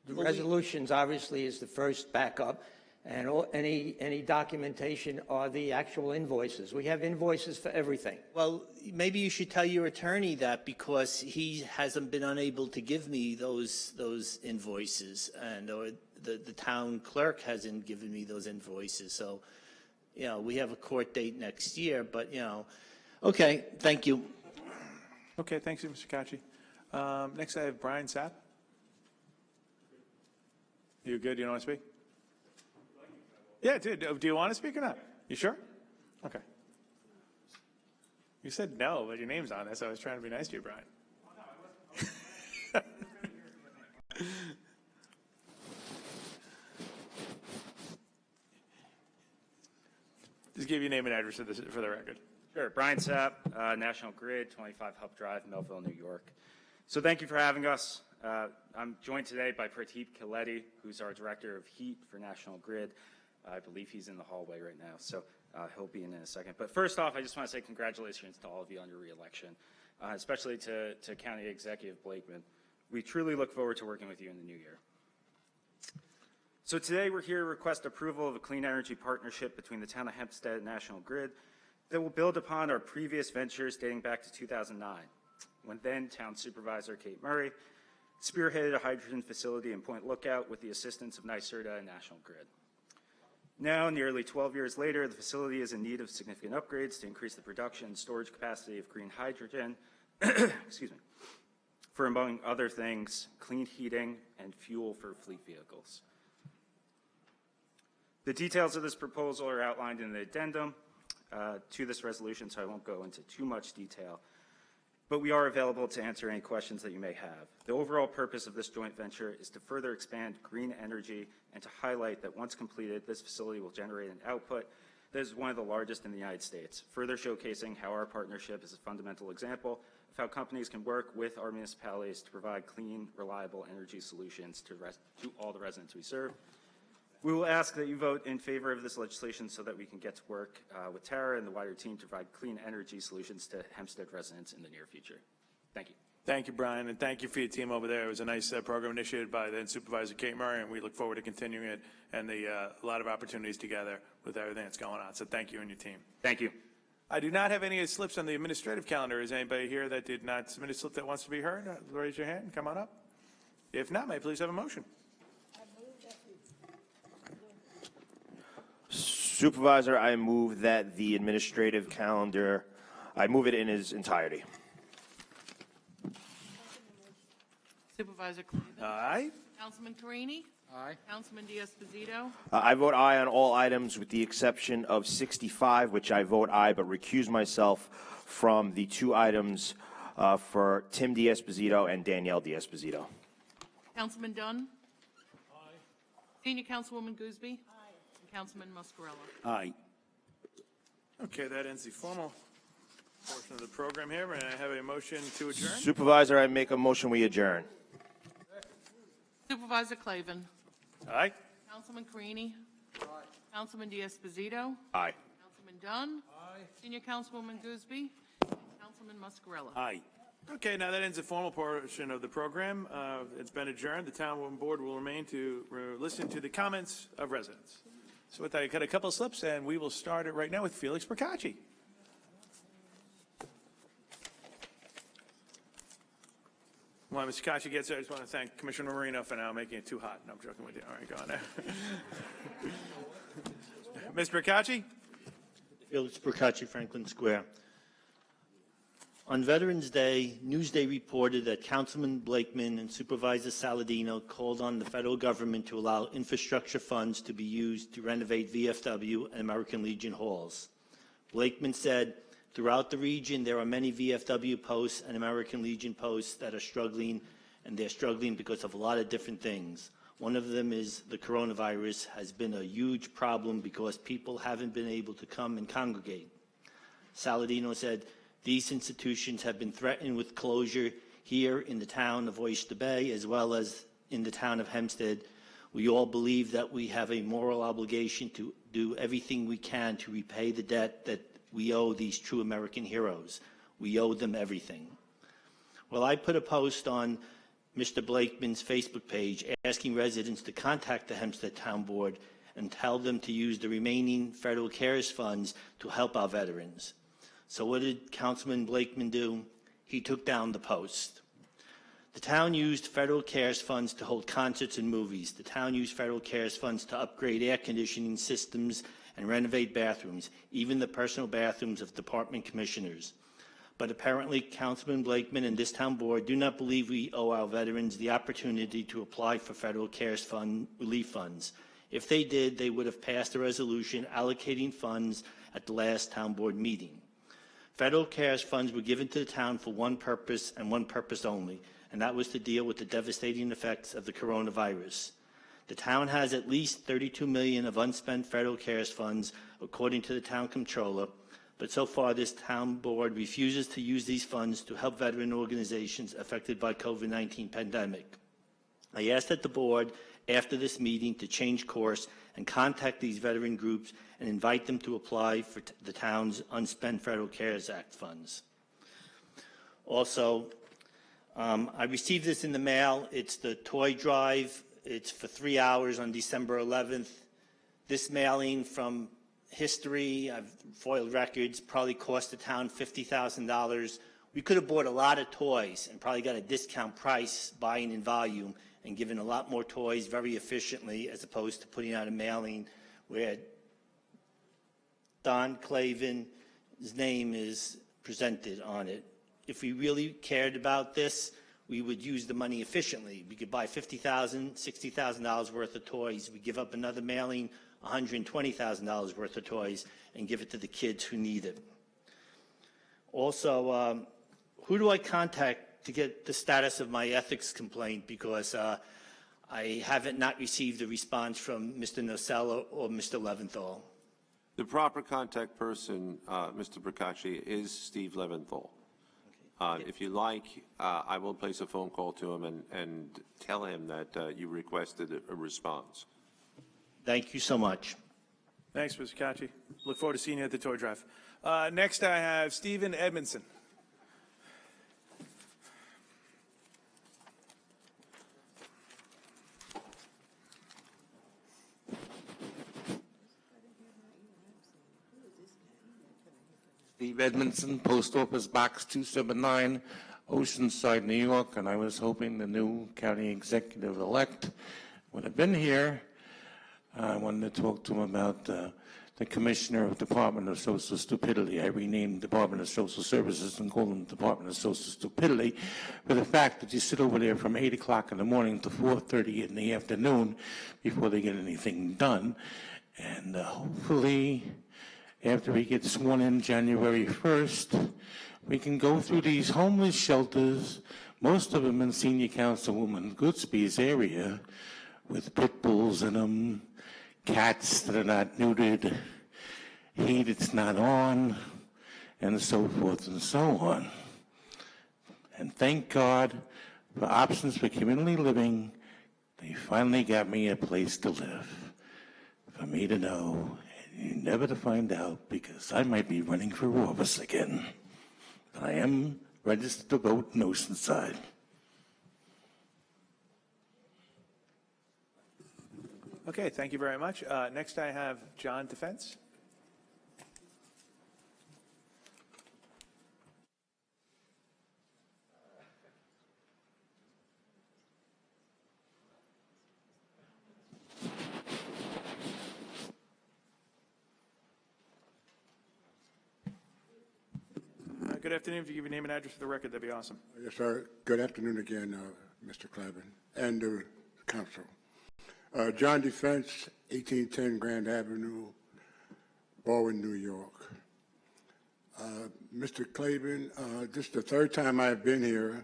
resolutions, obviously, is the first backup, and any documentation are the actual invoices. We have invoices for everything. Well, maybe you should tell your attorney that, because he hasn't been unable to give me those invoices, and or the town clerk hasn't given me those invoices. So, we have a court date next year, but okay, thank you. Okay, thanks, Mr. Kachi. Next, I have Brian Sapp. You good? You don't want to speak? Yeah, dude. Do you want to speak or not? You sure? Okay. You said no, but your name's on it, so I was trying to be nice to you, Brian. Just give your name and address for the record. Sure. Brian Sapp, National Grid, 25 Hub Drive, Melville, New York. So thank you for having us. I'm joined today by Pradeep Killedi, who's our Director of Heat for National Grid. I believe he's in the hallway right now, so he'll be in a second. But first off, I just want to say congratulations to all of you on your reelection, especially to County Executive Blakeman. We truly look forward to working with you in the new year. So today we're here to request approval of a clean energy partnership between the Town of Hempstead and National Grid that will build upon our previous ventures dating back to 2009, when then Town Supervisor Kate Murray spearheaded a hydrogen facility in Point Lookout with the assistance of NYSERDA and National Grid. Now, nearly 12 years later, the facility is in need of significant upgrades to increase the production and storage capacity of green hydrogen, excuse me, for, among other things, clean heating and fuel for fleet vehicles. The details of this proposal are outlined in the addendum to this resolution, so I won't go into too much detail, but we are available to answer any questions that you may have. The overall purpose of this joint venture is to further expand green energy and to highlight that once completed, this facility will generate an output that is one of the largest in the United States, further showcasing how our partnership is a fundamental example of how companies can work with our municipalities to provide clean, reliable energy solutions to all the residents we serve. We will ask that you vote in favor of this legislation so that we can get to work with Tara and the wider team to provide clean energy solutions to Hempstead residents in the near future. Thank you. Thank you, Brian, and thank you for your team over there. It was a nice program initiated by then Supervisor Kate Murray, and we look forward to continuing it and a lot of opportunities together with everything that's going on. So thank you and your team. Thank you. I do not have any slips on the administrative calendar. Is anybody here that did not submit a slip that wants to be heard? Raise your hand. Come on up. If not, may I please have a motion? Supervisor, I move that the administrative calendar, I move it in its entirety. Supervisor Clavin. Aye. Councilman Carini. Aye. Councilman Diaz-Padrino. I vote aye on all items with the exception of 65, which I vote aye, but recuse myself from the two items for Tim Diaz-Padrino and Danielle Diaz-Padrino. Councilman Dunn. Aye. Senior Councilwoman Gooseby. Aye. And Councilman Muscarella. Aye. Okay, that ends the formal portion of the program here. May I have a motion to adjourn? Supervisor, I make a motion we adjourn. Supervisor Clavin. Aye. Councilman Carini. Aye. Councilman Diaz-Padrino. Aye. Councilman Dunn. Aye. Senior Councilwoman Gooseby. Councilman Muscarella. Aye. Okay, now that ends the formal portion of the program. It's been adjourned. The town board will remain to listen to the comments of residents. So with that, I got a couple of slips, and we will start it right now with Felix Procacci. While Mr. Kachi gets there, I just want to thank Commissioner Marino for now making it too hot. No, I'm joking with you. All right, go on there. Mr. Procacci? Felix Procacci, Franklin Square. On Veterans Day, Newsday reported that Councilman Blakeman and Supervisor Saladino called on the federal government to allow infrastructure funds to be used to renovate VFW and American Legion halls. Blakeman said, throughout the region, there are many VFW posts and American Legion posts that are struggling, and they're struggling because of a lot of different things. One of them is the coronavirus has been a huge problem because people haven't been able to come and congregate. Saladino said, these institutions have been threatened with closure here in the town of Oyster Bay as well as in the town of Hempstead. We all believe that we have a moral obligation to do everything we can to repay the debt that we owe these true American heroes. We owe them everything. Well, I put a post on Mr. Blakeman's Facebook page asking residents to contact the Hempstead Town Board and tell them to use the remaining federal CARES funds to help our veterans. So what did Councilman Blakeman do? He took down the post. The town used federal CARES funds to hold concerts and movies. The town used federal CARES funds to upgrade air conditioning systems and renovate bathrooms, even the personal bathrooms of department commissioners. But apparently Councilman Blakeman and this town board do not believe we owe our veterans the opportunity to apply for federal CARES fund relief funds. If they did, they would have passed a resolution allocating funds at the last town board meeting. Federal CARES funds were given to the town for one purpose and one purpose only, and that was to deal with the devastating effects of the coronavirus. The town has at least $32 million of unspent federal CARES funds, according to the town comptroller, but so far this town board refuses to use these funds to help veteran organizations affected by COVID-19 pandemic. I ask that the board, after this meeting, to change course and contact these veteran groups and invite them to apply for the town's unspent Federal CARES Act funds. Also, I received this in the mail. It's the toy drive. It's for 3 hours on December 11th. This mailing from history, I've foiled records, probably cost the town $50,000. We could have bought a lot of toys and probably got a discount price buying in volume and given a lot more toys very efficiently as opposed to putting out a mailing where Don Clavin's name is presented on it. If we really cared about this, we would use the money efficiently. We could buy $50,000, $60,000 worth of toys. We give up another mailing, $120,000 worth of toys, and give it to the kids who need it. Also, who do I contact to get the status of my ethics complaint? Because I haven't not received a response from Mr. Nocella or Mr. Leventhal. The proper contact person, Mr. Procacci, is Steve Leventhal. If you like, I will place a phone call to him and tell him that you requested a response. Thank you so much. Thanks, Mr. Kachi. Look forward to seeing you at the toy drive. Next, I have Stephen Edmondson. Steve Edmondson, Post Office Box 279, Oceanside, New York, and I was hoping the new county executive-elect would have been here. I wanted to talk to him about the Commissioner of Department of Social Stupidity. I renamed Department of Social Services and called them Department of Social Stupidity for the fact that you sit over there from 8 o'clock in the morning to 4:30 in the afternoon before they get anything done. And hopefully, after he gets sworn in January 1st, we can go through these homeless shelters, most of them in Senior Councilwoman Goodsby's area, with pit bulls in them, cats that are not neutered, heat it's not on, and so forth and so on. And thank God for Options for Community Living, they finally got me a place to live. For me to know, and you never to find out, because I might be running for office again. But I am registered to vote in Oceanside. Okay, thank you very much. Next, I have John Defense. Good afternoon. If you give your name and address for the record, that'd be awesome. Yes, sir. Good afternoon again, Mr. Clavin and the council. John Defense, 1810 Grand Avenue, Bowen, New York. Mr. Clavin, this is the third time I've been here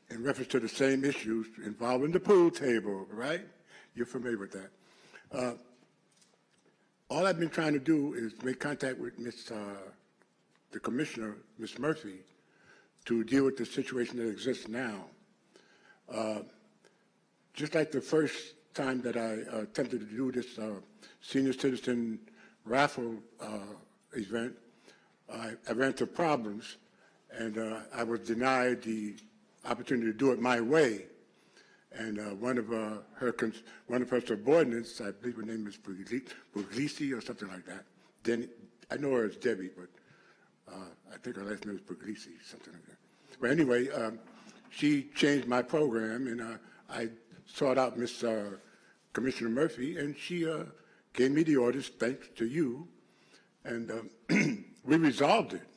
in reference to the same issues involving the pool table, right? You're familiar with that. All I've been trying to do is make contact with the commissioner, Ms. Murphy, to deal with the situation that exists now. Just like the first time that I attempted to do this senior citizen raffle event, I ran into problems, and I was denied the opportunity to do it my way. And one of her subordinates, I believe her name is Puglisi or something like that. Then I know her as Debbie, but I think her last name is Puglisi, something like that. But anyway, she changed my program, and I sought out Miss Commissioner Murphy, and she gave me the orders, thanks to you, and we resolved it.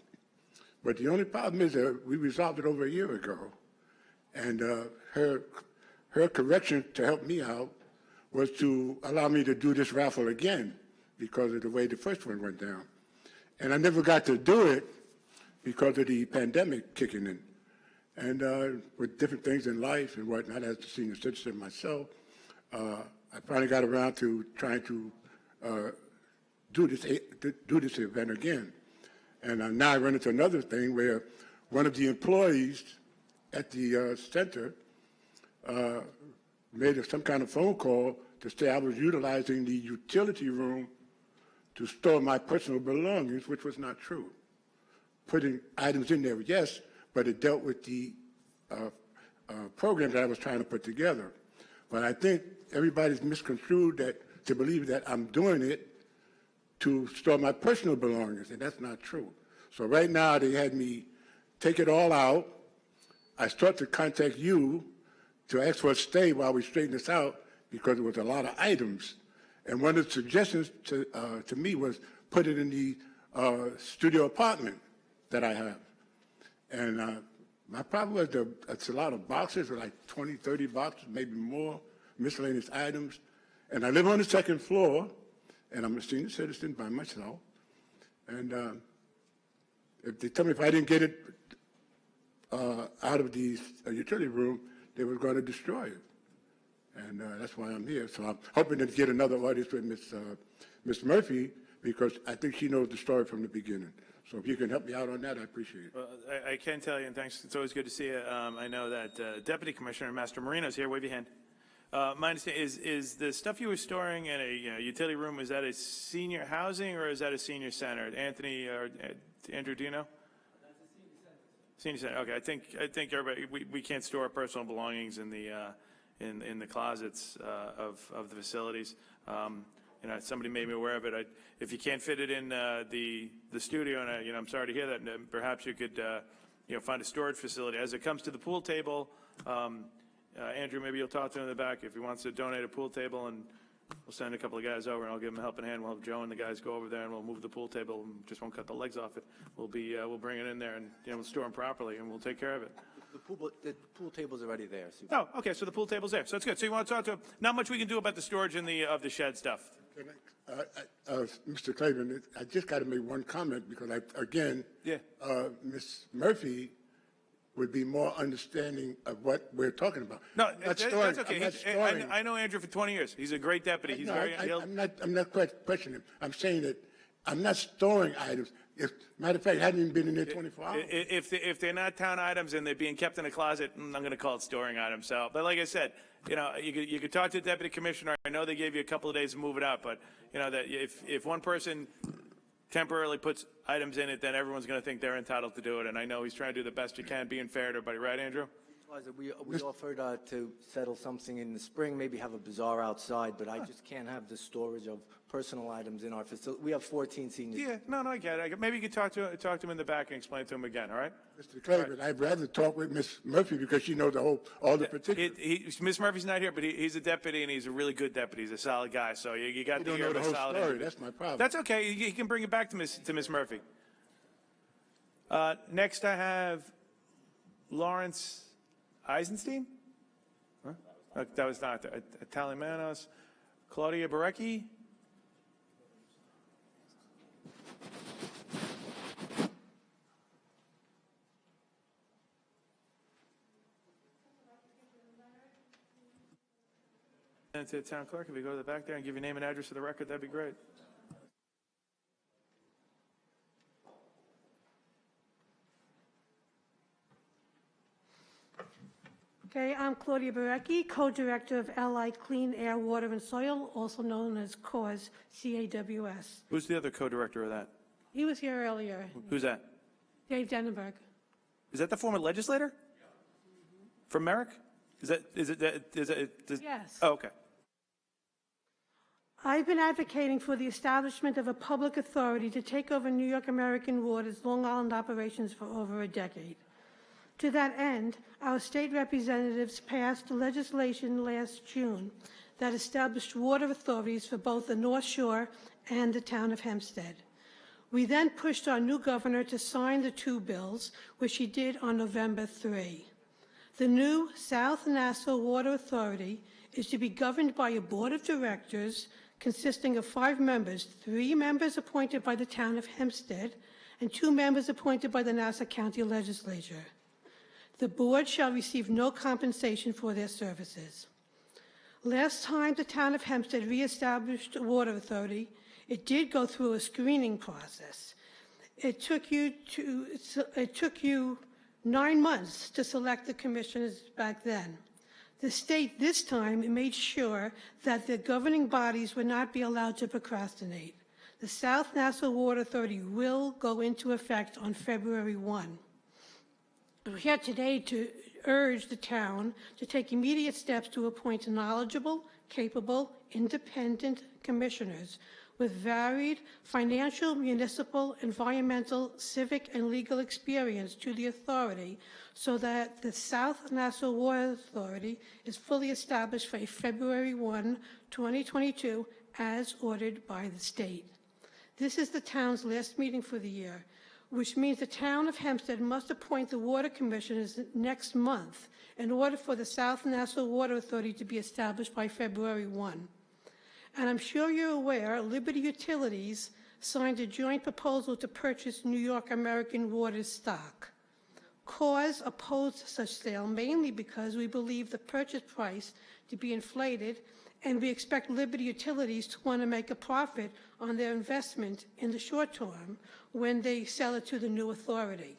But the only problem is that we resolved it over a year ago, and her correction to help me out was to allow me to do this raffle again because of the way the first one went down. And I never got to do it because of the pandemic kicking in. And with different things in life and whatnot, as a senior citizen myself, I finally got around to trying to do this event again. And now I run into another thing where one of the employees at the center made some kind of phone call to say I was utilizing the utility room to store my personal belongings, which was not true. Putting items in there, yes, but it dealt with the program that I was trying to put together. But I think everybody's misconstrued that to believe that I'm doing it to store my personal belongings, and that's not true. So right now they had me take it all out. I start to contact you to ask for a stay while we straighten this out because there was a lot of items. And one of the suggestions to me was put it in the studio apartment that I have. And my problem was it's a lot of boxes, like 20, 30 boxes, maybe more, miscellaneous items. And I live on the second floor, and I'm a senior citizen by myself. And if they tell me if I didn't get it out of the utility room, they were going to destroy it. And that's why I'm here. So I'm hoping to get another audience with Ms. Murphy, because I think she knows the story from the beginning. So if you can help me out on that, I appreciate it. Well, I can tell you, and thanks. It's always good to see you. I know that Deputy Commissioner Master Marino's here. Wave your hand. My understanding is the stuff you were storing in a utility room, is that a senior housing or is that a senior center? Anthony or Andrew, do you know? Senior center. Okay, I think everybody, we can't store our personal belongings in the closets of the facilities. Somebody made me aware of it. If you can't fit it in the studio, and I'm sorry to hear that, and perhaps you could find a storage facility. As it comes to the pool table, Andrew, maybe you'll talk to him in the back if he wants to donate a pool table, and we'll send a couple of guys over and I'll give them a helping hand. We'll have Joe and the guys go over there and we'll move the pool table and just won't cut the legs off it. We'll bring it in there and we'll store them properly and we'll take care of it. The pool table's already there. So Oh, okay. So the pool table's there. So it's good. So you want to talk to him? Not much we can do about the storage of the shed stuff. Mr. Clavin, I just got to make one comment because Ms. Murphy would be more understanding of what we're talking about. No, that's okay. I know Andrew for 20 years. He's a great deputy. He's I'm not questioning him. I'm saying that I'm not storing items. Matter of fact, I hadn't even been in there 24 hours. If they're not town items and they're being kept in a closet, I'm going to call it storing items. So, but like I said, you could talk to the deputy commissioner. I know they gave you a couple of days to move it out, but that if one person temporarily puts items in it, then everyone's going to think they're entitled to do it. And I know he's trying to do the best he can, being fair to everybody. Right, Andrew? we offered to settle something in the spring, maybe have a bazaar outside, but I just can't have the storage of personal items in our facility. We have 14 seniors. Yeah, no, I get it. Maybe you could talk to him in the back and explain to him again, all right? Mr. Clavin, I'd rather talk with Ms. Murphy because she knows all the particulars. Ms. Murphy's not here, but he's a deputy, and he's a really good deputy. He's a solid guy, so you got to hear the whole story. That's my problem. That's okay. He can bring it back to Ms. Murphy. Next, I have Lawrence Eisenstein? Huh? That was not Italianos. Claudia Barecki? And to the town clerk, if you go to the back there and give your name and address for the record, that'd be great. Okay, I'm Claudia Barecki, co-director of Allied Clean Air, Water, and Soil, also known as CAWS, C-A-W-S. Who's the other co-director of that? He was here earlier. Who's that? Dave Denenberg. Is that the former legislator? From Merrick? Yes. Oh, okay. I've been advocating for the establishment of a public authority to take over New York American Water's Long Island operations for over a decade. To that end, our state representatives passed legislation last June that established water authorities for both the North Shore and the town of Hempstead. We then pushed our new governor to sign the two bills, which he did on November 3. The new South Nassau Water Authority is to be governed by a board of directors consisting of 5 members, 3 members appointed by the town of Hempstead and 2 members appointed by the Nassau County Legislature. The board shall receive no compensation for their services. Last time the town of Hempstead reestablished a water authority, it did go through a screening process. It took you 9 months to select the commissioners back then. The state this time made sure that the governing bodies would not be allowed to procrastinate. The South Nassau Water Authority will go into effect on February 1. We're here today to urge the town to take immediate steps to appoint knowledgeable, capable, independent commissioners with varied financial, municipal, environmental, civic, and legal experience to the authority so that the South Nassau Water Authority is fully established for a February 1, 2022, as ordered by the state. This is the town's last meeting for the year, which means the town of Hempstead must appoint the water commissioners next month in order for the South Nassau Water Authority to be established by February 1. And I'm sure you're aware, Liberty Utilities signed a joint proposal to purchase New York American Water's stock. CAUSE opposed such sale mainly because we believe the purchase price to be inflated, and we expect Liberty Utilities to want to make a profit on their investment in the short term when they sell it to the new authority.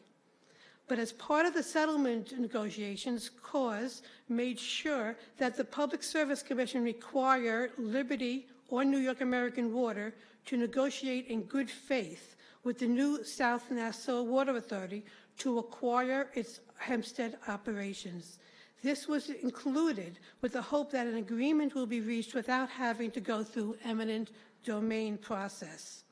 But as part of the settlement negotiations, CAUSE made sure that the Public Service Commission require Liberty or New York American Water to negotiate in good faith with the new South Nassau Water Authority to acquire its Hempstead operations. This was included with the hope that an agreement will be reached without having to go through eminent domain process.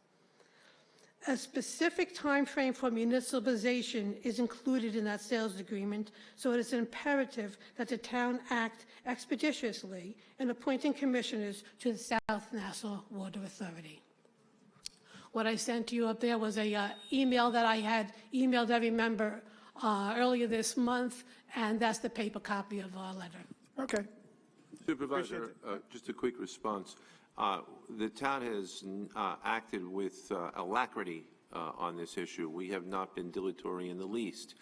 A specific time frame for municipalization is included in that sales agreement, so it is imperative that the town act expeditiously in appointing commissioners to the South Nassau Water Authority. What I sent to you up there was a email that I had emailed every member earlier this month, and that's the paper copy of our letter. Okay. Supervisor, just a quick response. The town has acted with alacrity on this issue. We have not been dilatory in the least.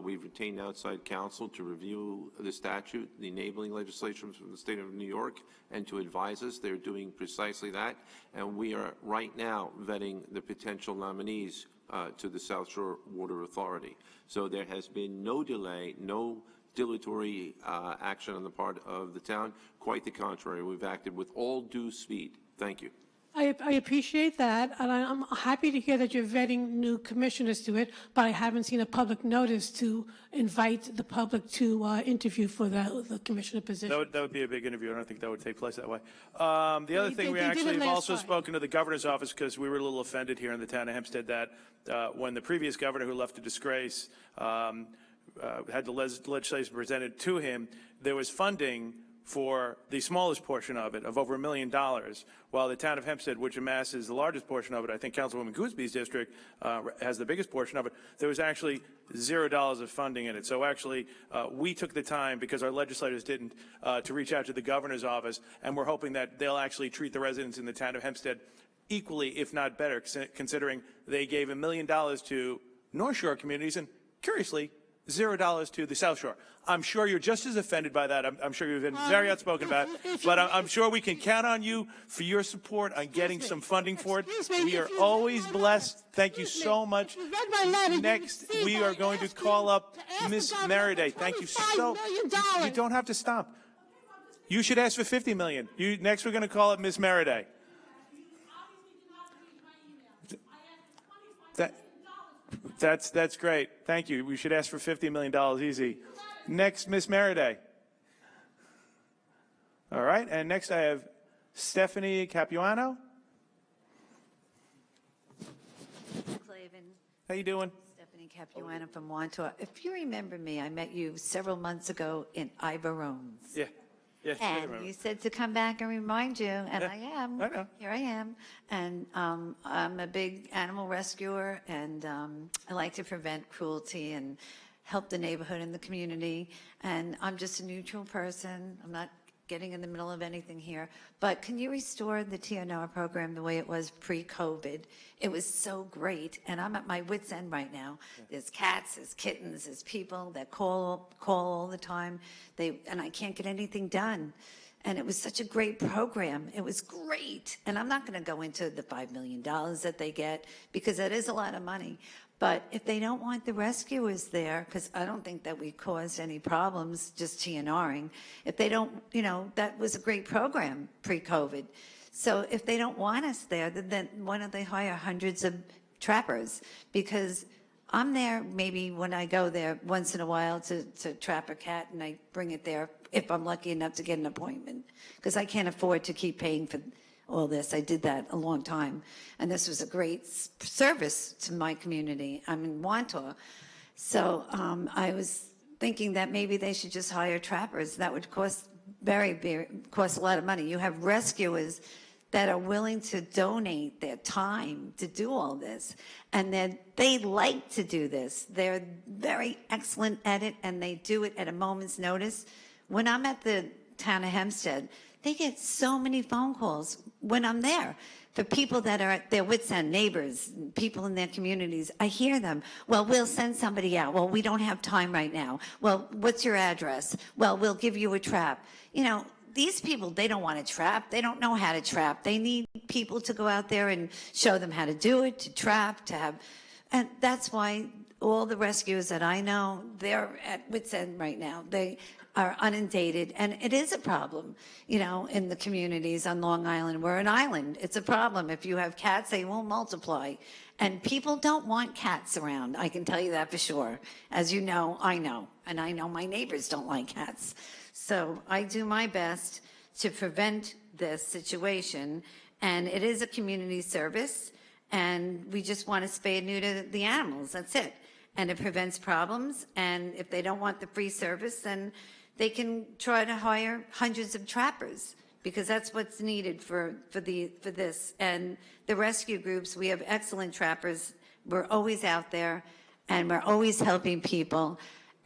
We've retained outside counsel to review the statute, the enabling legislation from the state of New York, and to advise us. They're doing precisely that. And we are right now vetting the potential nominees to the South Shore Water Authority. So there has been no delay, no dilatory action on the part of the town. Quite the contrary, we've acted with all due speed. Thank you. I appreciate that, and I'm happy to hear that you're vetting new commissioners to it, but I haven't seen a public notice to invite the public to interview for the commissioner position. That would be a big interview. I don't think that would take place that way. The other thing, we actually have also spoken to the governor's office because we were a little offended here in the town of Hempstead that when the previous governor, who left to disgrace, had the legislation presented to him, there was funding for the smallest portion of it, of over $1 million, while the town of Hempstead, which amasses the largest portion of it, I think Councilwoman Goosby's district has the biggest portion of it, there was actually $0 of funding in it. So actually, we took the time, because our legislators didn't, to reach out to the governor's office, and we're hoping that they'll actually treat the residents in the town of Hempstead equally, if not better, considering they gave $1 million to North Shore communities, and curiously, $0 to the South Shore. I'm sure you're just as offended by that. I'm sure you've been very outspoken about it, but I'm sure we can count on you for your support on getting some funding for it. We are always blessed. Thank you so much. Next, we are going to call up Ms. Meriday. Thank you so. You don't have to stop. You should ask for $50 million. Next, we're going to call up Ms. Meriday. That's great. Thank you. We should ask for $50 million easy. Next, Ms. Meriday. All right, and next I have Stephanie Capuano. Clavin. How you doing? Stephanie Capuano from Montauk. If you remember me, I met you several months ago in Iverones. Yeah. Yes, I remember. And you said to come back and remind you, and Yeah, I am. I know. Here I am. And I'm a big animal rescuer, and I like to prevent cruelty and help the neighborhood and the community. And I'm just a neutral person. I'm not getting in the middle of anything here. But can you restore the TNR program the way it was pre-COVID? It was so great, and I'm at my wit's end right now. There's cats, there's kittens, there's people that call all the time, and I can't get anything done. And it was such a great program. It was great. And I'm not going to go into the $5 million that they get, because that is a lot of money. But if they don't want the rescuers there, because I don't think that we caused any problems just TNRing, if they don't, that was a great program pre-COVID. So if they don't want us there, then why don't they hire hundreds of trappers? Because I'm there maybe when I go there once in a while to trap a cat, and I bring it there if I'm lucky enough to get an appointment, because I can't afford to keep paying for all this. I did that a long time, and this was a great service to my community. I'm in Wantor. So I was thinking that maybe they should just hire trappers. That would cost cost a lot of money. You have rescuers that are willing to donate their time to do all this, and they like to do this. They're very excellent at it, and they do it at a moment's notice. When I'm at the town of Hempstead, they get so many phone calls when I'm there for people that are at their wits' end, neighbors, people in their communities. I hear them. Well, we'll send somebody out. Well, we don't have time right now. Well, what's your address? Well, we'll give you a trap. You know, these people, they don't want to trap. They don't know how to trap. They need people to go out there and show them how to do it, to trap, to have, and that's why all the rescuers that I know, they're at wits' end right now. They are inundated, and it is a problem, you know, in the communities on Long Island. We're an island. It's a problem. If you have cats, they won't multiply. And people don't want cats around. I can tell you that for sure. As you know, and I know my neighbors don't like cats. So I do my best to prevent this situation, and it is a community service, and we just want to spay and neuter the animals. That's it. And it prevents problems, and if they don't want the free service, then they can try to hire hundreds of trappers, because that's what's needed for this. And the rescue groups, we have excellent trappers. We're always out there, and we're always helping people.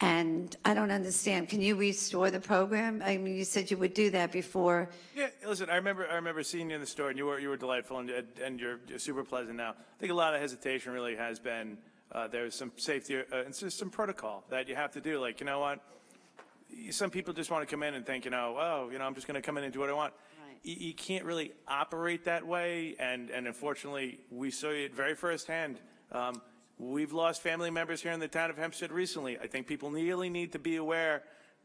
And I don't understand. Can you restore the program? I mean, you said you would do that before. Yeah, listen, I remember seeing you in the store, and you were delightful, and you're super pleasant now. I think a lot of hesitation really has been there's some safety and some protocol that you have to do. Like, you know what? Some people just want to come in and think, you know, oh, you know, I'm just going to come in and do what I want. Right. You can't really operate that way, and unfortunately, we saw it very firsthand. We've lost family members here in the town of Hempstead recently. I think people really need to be aware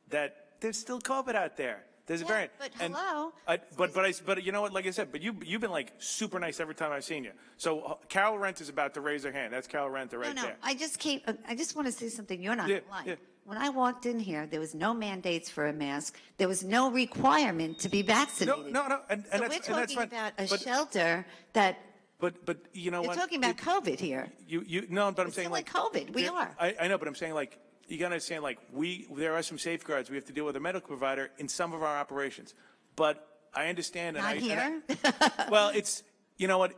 that there's still COVID out there. There's a variant. But hello. But you know what? Like I said, but you've been like super nice every time I've seen you. So Carol Rent is about to raise her hand. That's Carol Renter right there. I just want to say something. You're not lying. Yeah. When I walked in here, there was no mandates for a mask. There was no requirement to be vaccinated. No, and so that's, we're talking and that's fine. about a shelter that. But you know what? You're talking about COVID here. No, but I'm saying like COVID. We are. I know, but I'm saying like you got to understand like there are some safeguards we have to deal with a medical provider in some of our operations. But I understand. Not here. Well, it's you know what.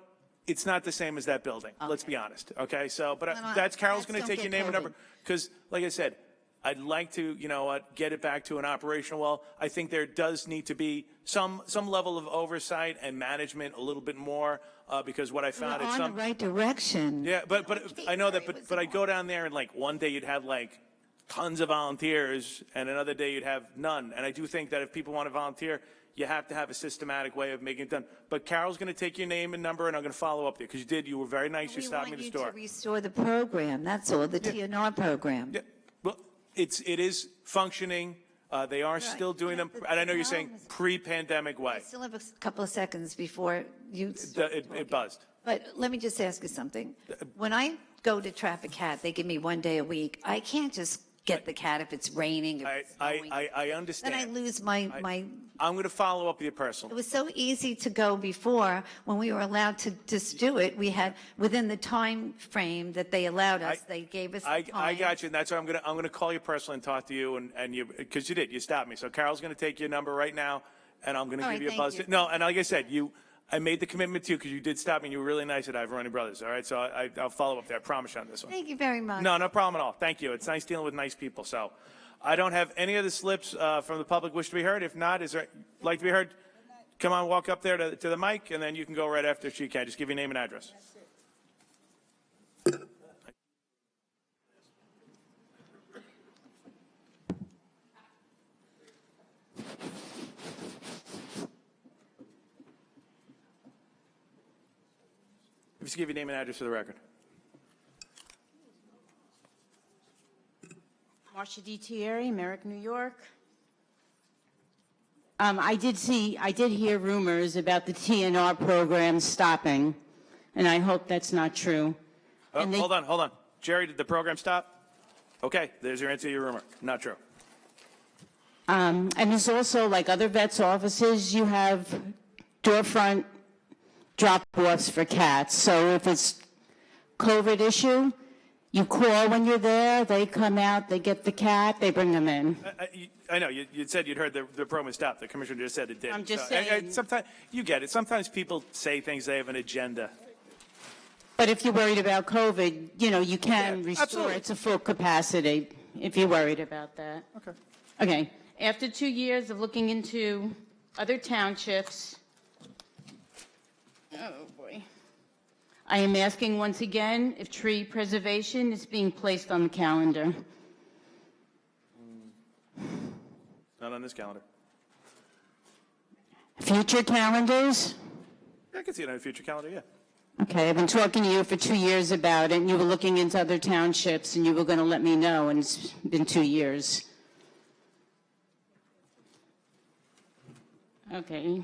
It's not the same as that building. Okay. Let's be honest. Okay, so but that's Carol's going to take your name and number because, like I said, I'd like to, you know what, get it back to an operational well. I think there does need to be some level of oversight and management a little bit more because what I found We're on the right direction. Yeah, but I know that, but I go down there and like one day you'd have like tons of volunteers and another day you'd have none. And I do think that if people want to volunteer, you have to have a systematic way of making it done. But Carol's going to take your name and number, and I'm going to follow up there because you were very nice. You stopped me at the store. We want you to restore the program. That's all, the TNR program. Yeah. Well, it is functioning. They are still doing them, and I know you're saying pre-pandemic way. I still have a couple of seconds before you. It buzzed. But let me just ask you something. When I go to trap a cat, they give me 1 day a week. I can't just get the cat if it's raining. I understand. Then I lose my. I'm going to follow up with you personally. It was so easy to go before when we were allowed to just do it. We had within the time frame that they allowed us. They gave us. I got you, and that's why I'm going to call you personally and talk to you, and you because you stopped me. So Carol's going to take your number right now, and I'm going to give you a buzz. No, and like I said, I made the commitment to you because you did stop me and you were really nice at Ivoroni Brothers, all right? So I'll follow up there. I promise you on this one. Thank you very much. No problem at all. Thank you. It's nice dealing with nice people. So I don't have any of the slips from the public wish to be heard. If not, is there like to be heard? Come on, walk up there to the mic, and then you can go right after she can. Just give your name and address. Just give your name and address for the record. Marcia D. Thierry, Merrick, New York. I did hear rumors about the TNR program stopping, and I hope that's not true. Hold on. Jerry, did the program stop? Okay, there's your answer to your rumor. Not true. And there's also, like other vets' offices, you have door-front drop-offs for cats. So if it's COVID issue, you call when you're there, they come out, they get the cat, they bring them in. I know, you said you'd heard the promo stop. The commissioner just said it did. I'm just So, saying. sometimes, you get it. Sometimes people say things, they have an agenda. But if you're worried about COVID, you can Yeah, restore absolutely. it to full capacity if you're worried about that. Okay. Okay. After 2 years of looking into other townships, oh boy, I am asking once again if tree preservation is being placed on the calendar. Not on this calendar. Future calendars? I can see it on a future calendar, yeah. Okay, I've been talking to you for 2 years about it, and you were looking into other townships, and you were going to let me know, and it's been 2 years. Okay.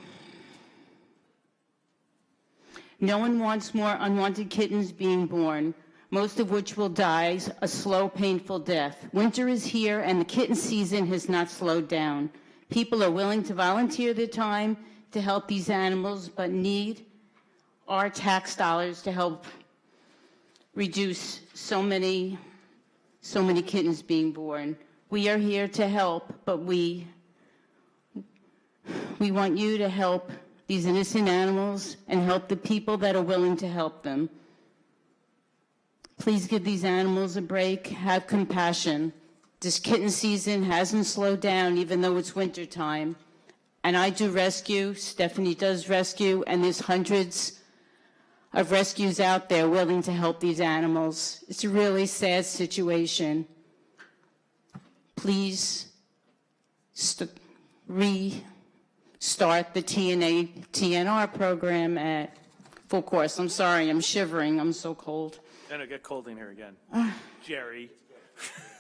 No one wants more unwanted kittens being born, most of which will die a slow, painful death. Winter is here, and the kitten season has not slowed down. People are willing to volunteer their time to help these animals, but need our tax dollars to help reduce so many kittens being born. We are here to help, but we want you to help these innocent animals and help the people that are willing to help them. Please give these animals a break. Have compassion. This kitten season hasn't slowed down even though it's winter time. And I do rescue, Stephanie does rescue, and there's hundreds of rescues out there willing to help these animals. It's a really sad situation. Please restart the TNR program at full course. I'm sorry, I'm shivering, I'm so cold. Then it'll get cold in here again. Jerry.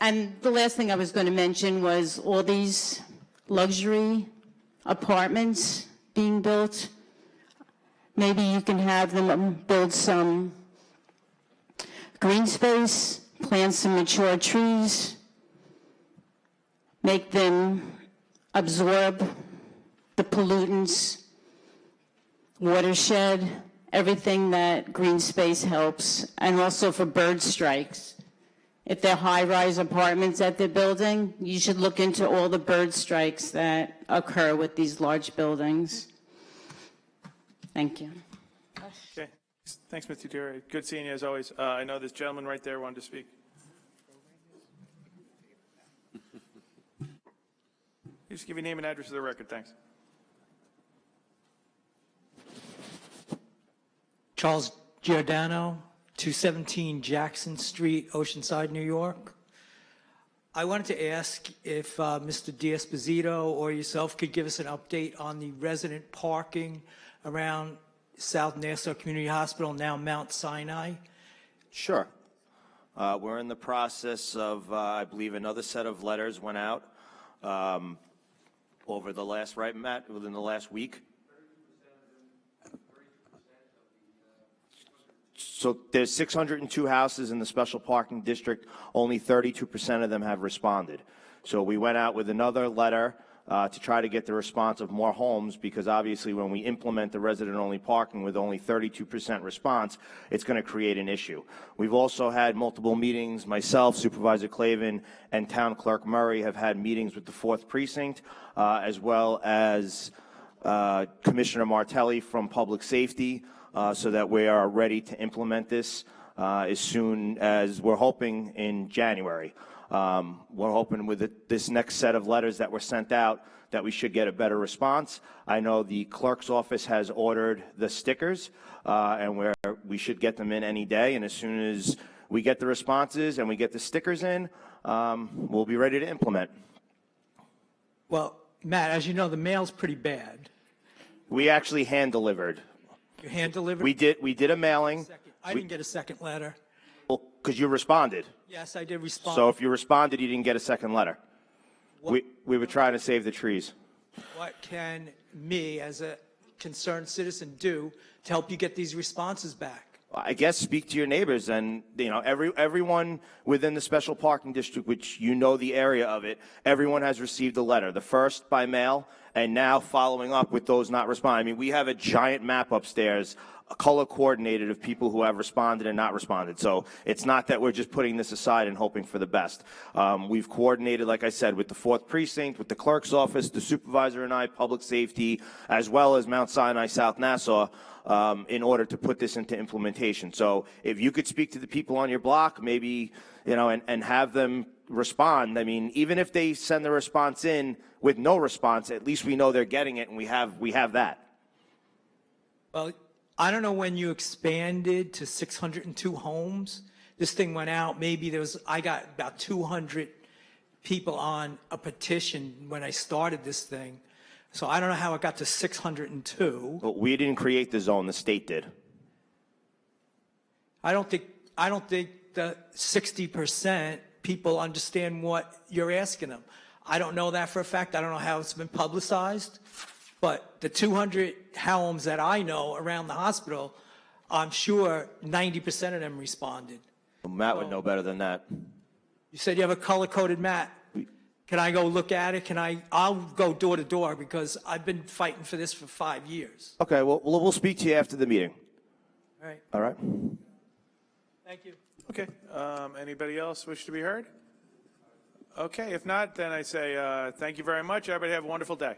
And the last thing I was going to mention was all these luxury apartments being built. Maybe you can have them build some green space, plant some mature trees, make them absorb the pollutants, watershed, everything that green space helps, and also for bird strikes. If they're high-rise apartments that they're building, you should look into all the bird strikes that occur with these large buildings. Thank you. Okay. Thanks, Mr. Terry. Good seeing you as always. I know this gentleman right there wanted to speak. Just give your name and address for the record. Thanks. Charles Giordano, 217 Jackson Street, Oceanside, New York. I wanted to ask if Mr. D'Esposito or yourself could give us an update on the resident parking around South Nassau Community Hospital, now Mount Sinai. Sure. We're in the process of, I believe, another set of letters went out over the last, right, Matt, within the last week. So there's 602 houses in the special parking district. Only 32% of them have responded. So we went out with another letter to try to get the response of more homes, because obviously when we implement the resident-only parking with only 32% response, it's going to create an issue. We've also had multiple meetings. Myself, Supervisor Clavin, and Town Clerk Murray have had meetings with the 4th Precinct, as well as Commissioner Martelli from Public Safety, so that we are ready to implement this as soon as we're hoping in January. We're hoping with this next set of letters that were sent out that we should get a better response. I know the clerk's office has ordered the stickers, and we should get them in any day. And as soon as we get the responses and we get the stickers in, we'll be ready to implement. Well, Matt, as you know, the mail's pretty bad. We actually hand-delivered. You hand-delivered? We did a mailing. I didn't get a second letter. Well, because you responded. Yes, I did respond. So if you responded, you didn't get a second letter. We were trying to save the trees. What can me, as a concerned citizen, do to help you get these responses back? I guess speak to your neighbors, and everyone within the special parking district, which the area of it, everyone has received a letter. The first by mail, and now following up with those not responding. I mean, we have a giant map upstairs, color coordinated, of people who have responded and not responded. So it's not that we're just putting this aside and hoping for the best. We've coordinated, like I said, with the 4th Precinct, with the clerk's office, the supervisor and I, public safety, as well as Mount Sinai, South Nassau, in order to put this into implementation. So if you could speak to the people on your block, maybe, and have them respond. I mean, even if they send the response in with no response, at least we know they're getting it, and we have that. Well, I don't know when you expanded to 602 homes. This thing went out, I got about 200 people on a petition when I started this thing. So I don't know how it got to 602. But we didn't create the zone, the state did. I don't think the 60% people understand what you're asking them. I don't know that for a fact. I don't know how it's been publicized. But the 200 homes that I know around the hospital, I'm sure 90% of them responded. Well, Matt would know better than that. You said you have a color-coded map. Can I go look at it? I'll go door to door because I've been fighting for this for 5 years. Okay, well, we'll speak to you after the meeting. All right. All right. Thank you. Okay. Anybody else wish to be heard? Okay. If not, then I say thank you very much. Everybody have a wonderful day.